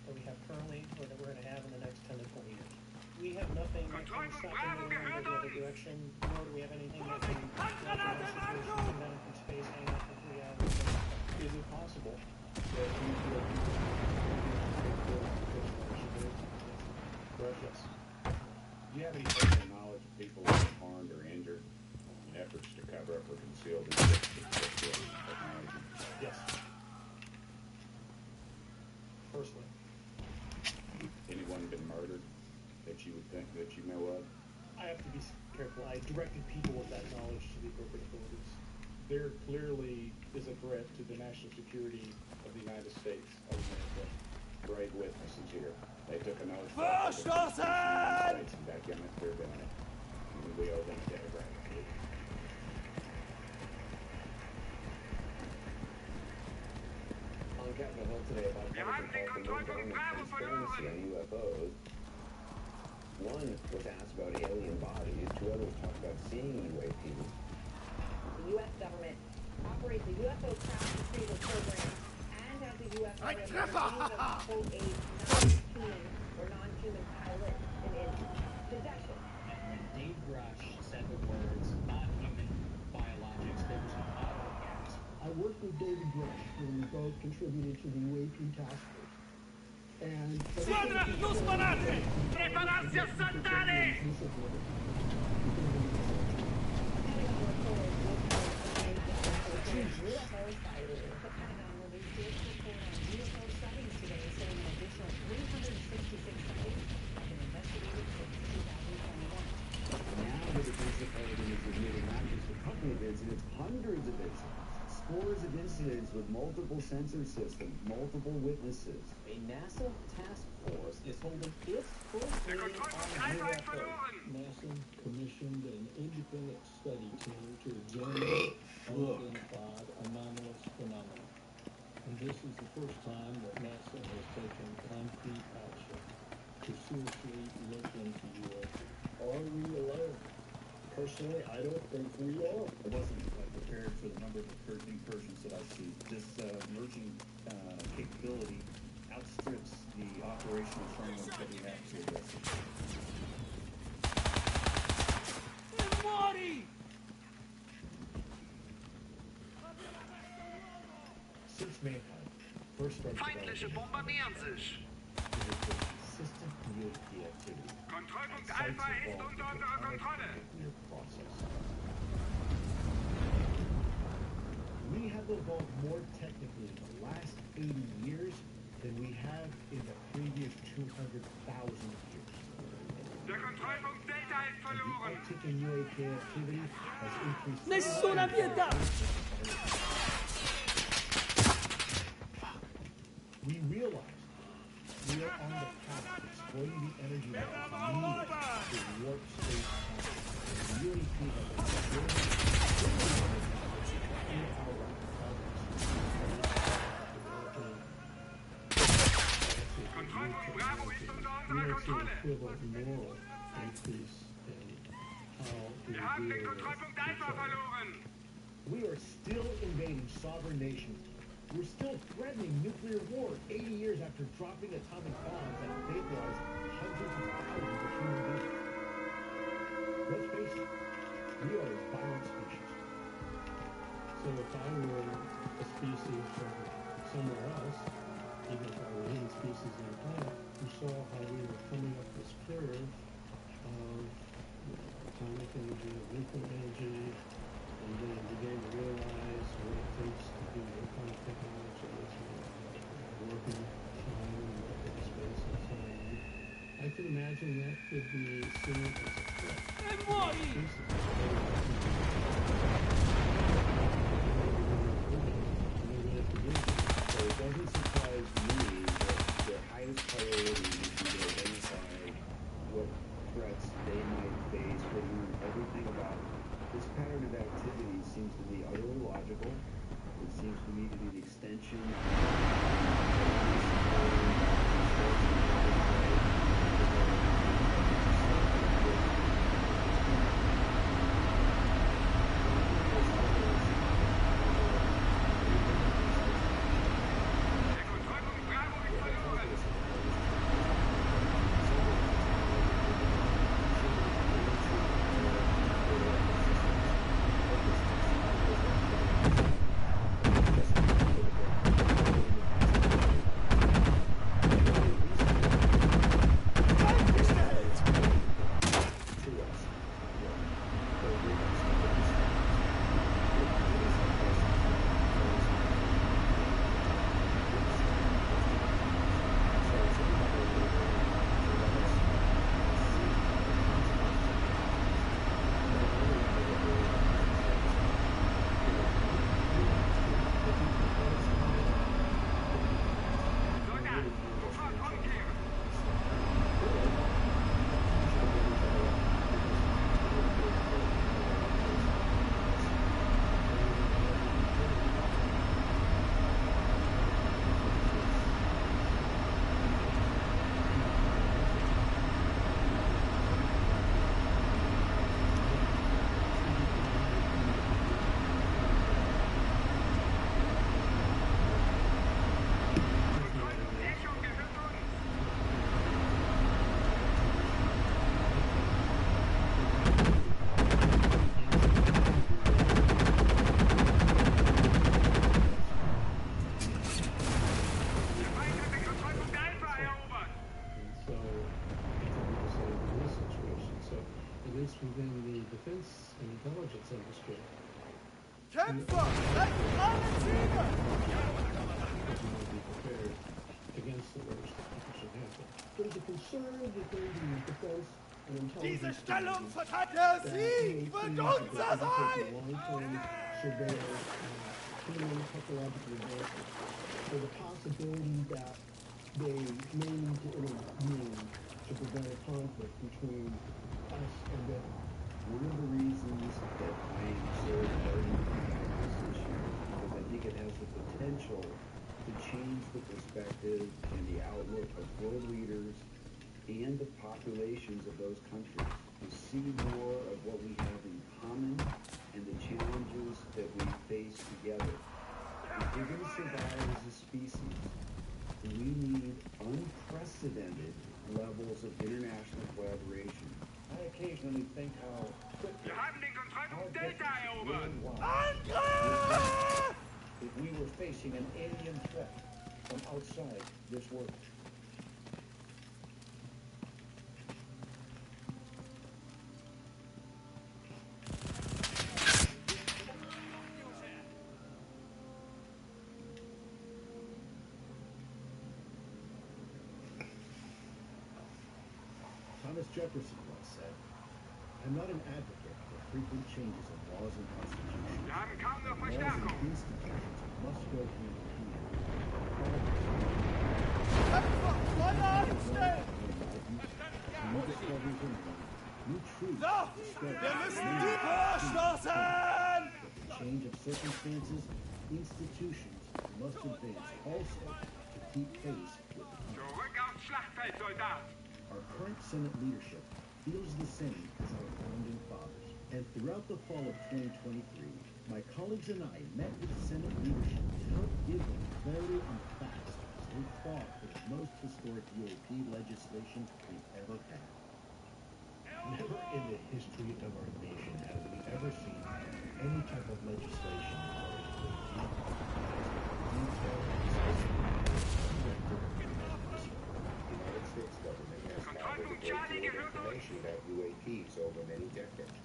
that we have currently, or that we're going to have in the next 10 to 20 years. We have nothing that can stop them moving in the other direction, nor do we have anything that can come down from space hanging out for 3 hours. Is it possible that you feel Yes. Do you have any personal knowledge of people who were harmed or injured in efforts to cover up or conceal the technology? Yes. Personally. Anyone been murdered that you would think that you know of? I have to be careful. I directed people with that knowledge to the appropriate authorities. There clearly is a threat to the national security of the United States of America. Brave witnesses here. They took an oath Verstoßen! and document their doing it. And we owe them a debt of gratitude. On Capitol Hill today about transparency on UFOs. One was asked about alien bodies. 2 others talked about seeing UAPs. The U.S. government operates the UFO crash retrieval program and has a UFO that quote, a non-human or non-human pilot in its possession. And when Dave Grush said the words, not human biologics, there was an audible gasp. I worked with David Grush when we both contributed to the UAP task force. And Squadra Luftmanate! Preparatio Santale! UFO sightings. The Pentagon released its report on UFO sightings today, saying an additional 366 sightings have been investigated since 2021. Now the Defense Department is admitting not just a couple of incidents, hundreds of incidents. Scores of incidents with multiple sensor systems, multiple witnesses. A NASA task force is holding its first meeting on UFOs. NASA commissioned an independent study team to examine unidentified anomalous phenomena. And this is the first time that NASA has taken concrete action to seriously look into UFOs. Are we alone? Personally, I don't think we are. I wasn't prepared for the number of incursions that I see. This emerging capability outstrips the operational framework that we have to address it. Since mankind first started Feindliche Bomber nähern sich. consistent UAP activity, Kontrollpunkt Alpha ist unter unserer Kontrolle. nuclear process. We have evolved more technically in the last 80 years than we have in the previous 200,000 years. Der Kontrollpunkt Delta ist verloren. Uptick in UAP activity has increased. Nessuna pietà! We realize we are on the path to exploiting the energy levels needed to warp space-time. UAP has a in our Kontrollpunkt Bravo ist unter We unserer also Kontrolle. equivalent moral increase in how we Wir haben den deal with Kontrollpunkt each Alpha other. verloren. We are still invading sovereign nations. We're still threatening nuclear war 80 years after dropping atomic bombs that vaporized hundreds of thousands of human beings. Let's face it, we are a violent species. So if I were a species from somewhere else, even if I were any species on the planet, who saw how we were coming up this curve of atomic energy, nuclear energy, and then began to realize what it takes to do what kind of technology is working time and working space and so on. I can imagine that could be seen as a threat. E muori! So it doesn't surprise me that they're highly seems to be utterly logical. It seems to me to be the extension within the defense and intelligence industry. Kämpfer! Alle Ziele! Be prepared against the worst that should happen. There's a concern within the defense and Diese intelligence Stellung community verteidigt der that Sieg wird unser sein! long-term surveillance and human technological advancement. There's a possibility that they may need to intervene to prevent a conflict between us and them. One of the reasons that I am so ardent about this issue is because I think it has the potential to change the perspective and the outlook of world leaders and the populations of those countries to see more of what we have in common and the challenges that we face together. If we're going to survive as a species, we need unprecedented levels of international collaboration. I occasionally think how quickly if we were facing an alien threat from outside this world. Thomas Jefferson once said, "I'm not an advocate for frequent changes of laws and constitutions. Laws and institutions must go hand in hand. Kämpfer! Feuer anstellen! New discoveries are made, new truths So! discovered. Wir müssen die vorstoßen! With the change of circumstances, institutions must advance also to keep pace with the times. Our current Senate leadership feels the same as our founding fathers. And throughout the fall of 2023, my colleagues and I met with Senate leadership to help give them clarity on facts as they fought for the most historic UAP legislation we've ever had. Never in the history of our nation have we ever seen any type of legislation that is The United States government has gathered a great deal of information about UAPs over many decades,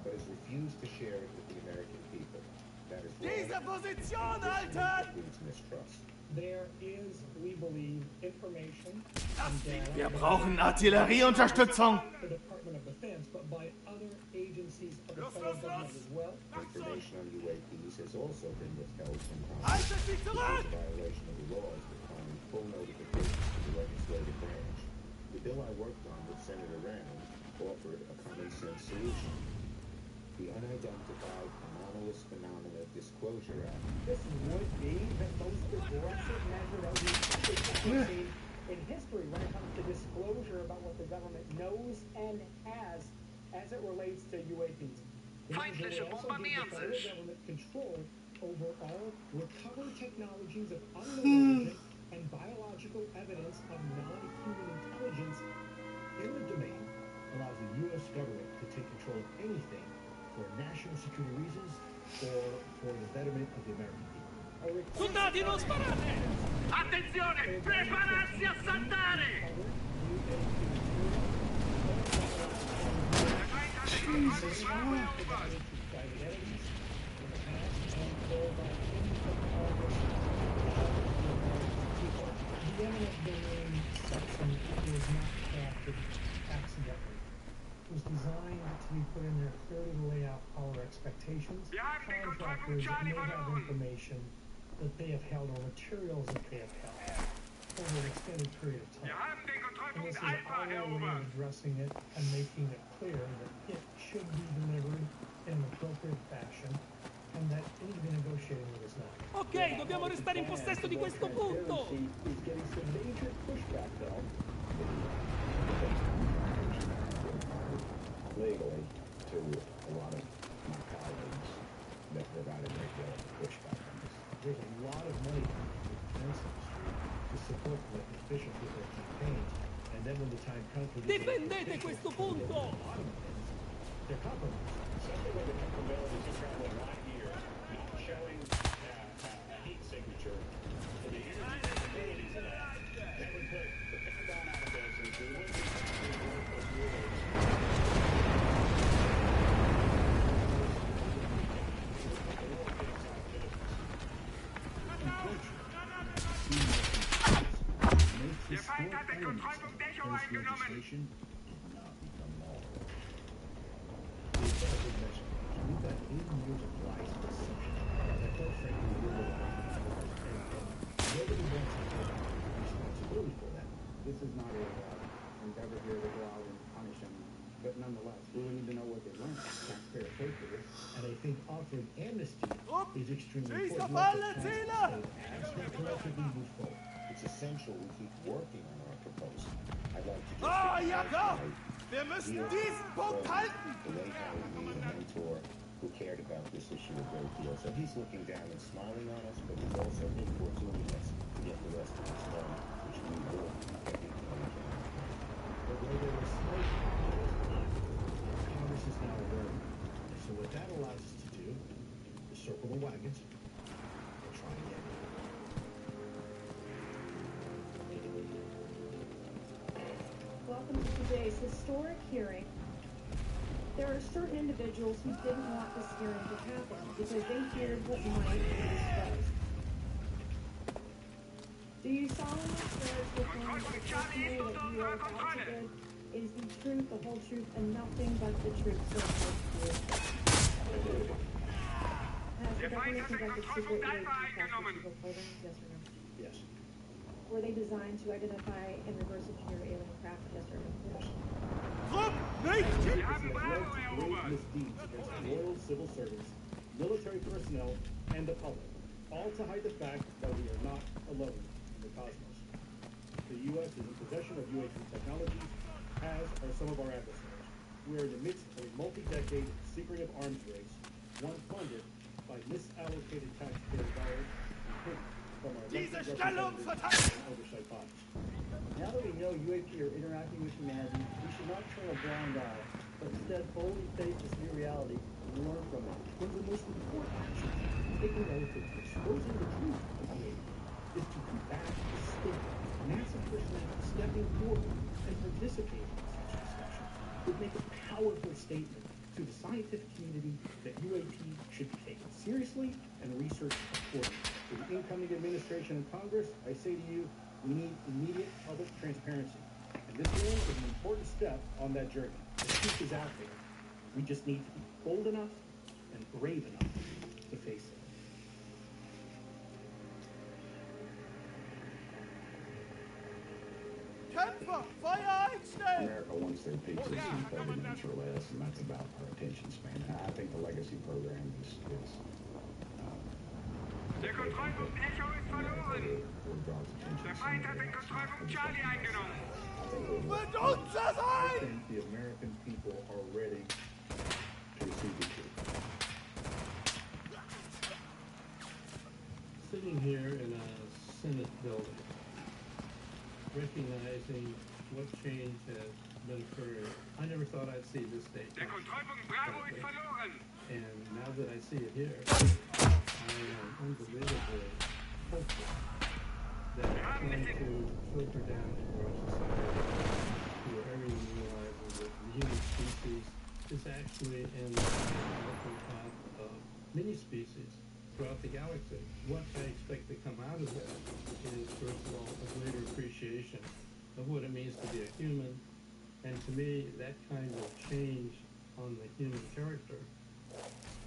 but has refused to share it with the American people. That is Diese wrong. Position This halten! breeds mistrust. There is, we believe, information and data Wir brauchen Artillerieunterstützung! the Department of Defense, but by other agencies of the federal government as well. Information on UAPs has also been withheld from Congress. Haltet sie This zurück! is a violation of the laws requiring full notification to the legislative branch. The bill I worked on with Senator Round offered a common sense solution. the Unidentified Anomalous Phenomena Disclosure Act. This would be the most aggressive measure that we've ever seen in history when it comes to disclosure about what the government knows and has as it relates to UAPs. The measure will also give the federal government control over all recovered technologies of unknown origin and biological evidence of non-human intelligence In the domain allows the U.S. government to take control of anything for national security reasons or for the betterment of the American people. Soldati, non sparate! Attenzione! Prepararsi a saltare! Jesus, wow. The eminent domain section was not crafted accidentally. It was designed to be put in there clearly to lay out our expectations, contractors that may have information that they have held or materials that they have held over an extended period of time. And this is our way of addressing it and making it clear that it should be delivered in an appropriate fashion and that any negotiating with us not. Ok, dobbiamo restare in possesso di questo punto! Is getting some major pushback, though. Legally, to a lot of my colleagues that provide a great deal of pushback on this. There's a lot of money coming from the defense industry to support the officials with their campaigns, and then when the time comes for Difendete questo punto! they're compromised. Something like the capability to travel right here, not showing a heat signature to the energy capabilities of that. That would put the Pentagon out of business. We wouldn't be trying to work with rules. Legislation did not become law. We've got 80 years of lies and deception that quite frankly we live and nobody wants to take responsibility for that. This is not a endeavor here to go out and punish them, but nonetheless, we need to know what they learned. Taxpayer paid for this. And I think offering amnesty is extremely Schießt auf important. alle Ziele! As we collectively move forward. It's essential we keep working on our proposal. I'd like to just Ah, ja acknowledge klar! tonight Wir müssen here diesen Punkt halten! the late Howard Lee, a mentor who cared about this issue a great deal. So he's looking down and smiling on us, but he's also importuning us to get the rest of this done, which we will get into when we can. But where there was smoke, Congress is now aware of it. And so what that allows us to do is circle the wagons and try again. Welcome to today's historic hearing. There are certain individuals who didn't want this hearing to happen because they feared what might be disclosed. Do you solemnly swear to affirm that the testimony that you are about to give is the truth, the whole truth, and nothing but the truth, so help you? Has the government conducted secret UAP classified programs? Yes or no? Yes. Were they designed to identify and reverse engineer alien craft? Yes or no? Yes. Druck nicht! This has led to great misdeeds against loyal civil servants, military personnel, and the public, all to hide the fact that we are not alone in the cosmos. The U.S. is in possession of UAP technologies, as are some of our adversaries. We are in the midst of a multi-decade secretive arms race, one funded by misallocated taxpayer dollars and hidden from our elected representatives and oversight bodies. Now that we know UAP are interacting with humanity, we should not turn a blind eye, but instead boldly face this new reality and learn from it. One of the most important actions taken relative to exposing the truth of UAP is to combat the state of massive personnel stepping forward and participating in such discussions would make a powerful statement to the scientific community that UAP should be taken seriously and researched accordingly. To the incoming administration and Congress, I say to you, we need immediate public transparency. And this hearing is an important step on that journey. The truth is out there. We just need to be bold enough and brave enough to face it. Kämpfer, Feuer einstellen! America wants their pizza and 30 minutes or less, and that's about our attention span. And I think legacy program is Der Kontrollpunkt Echo ist verloren. Der Feind hat den Kontrollpunkt Charlie eingenommen. Wird unser I sein! think the American people are ready to receive the truth. Sitting here in a Senate building, recognizing what change has been occurring, I never thought I'd see this day. Der Kontrollpunkt Bravo ist verloren. And now that I see it here, I am unbelievably hopeful that it's going to filter down into our society to where everyone realizes that the human species is actually in the melting pot of many species throughout the galaxy. What I expect to come out of that is, first of all, a greater appreciation of what it means to be a human. And to me, that kind of change on the human character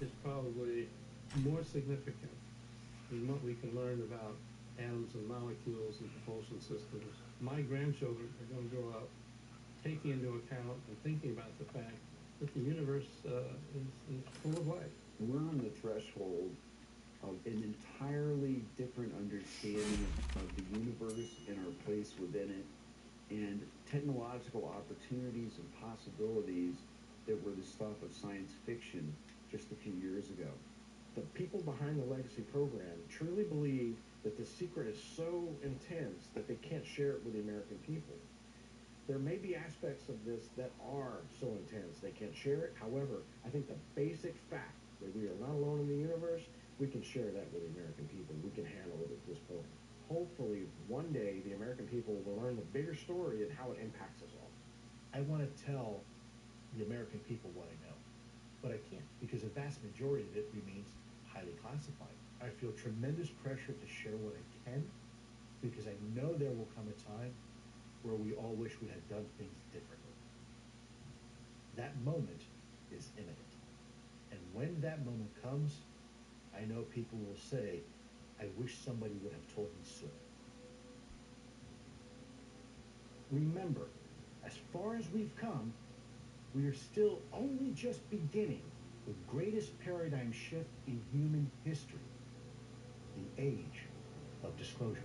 is probably more significant than what we can learn about atoms and molecules and propulsion systems. My grandchildren are going to grow up taking into account and thinking about the fact that the universe is full of life. We're on the threshold of an entirely different understanding of the universe and our place within it, and technological opportunities and possibilities that were the stuff of science fiction just a few years ago. The people behind the legacy program truly believe that the secret is so intense that they can't share it with the American people. There may be aspects of this that are so intense they can't share it. However, I think the basic fact that we are not alone in the universe, we can share that with the American people. We can handle it with this program. Hopefully, one day, the American people will learn the bigger story and how it impacts us all. I want to tell the American people what I know, but I can't because the vast majority of it remains highly classified. I feel tremendous pressure to share what I can because I know there will come a time where we all wish we had done things differently. That moment is imminent. And when that moment comes, I know people will say, I wish somebody would have told me sooner. Remember, as far as we've come, we are still only just beginning the greatest paradigm shift in human history, the age of disclosure.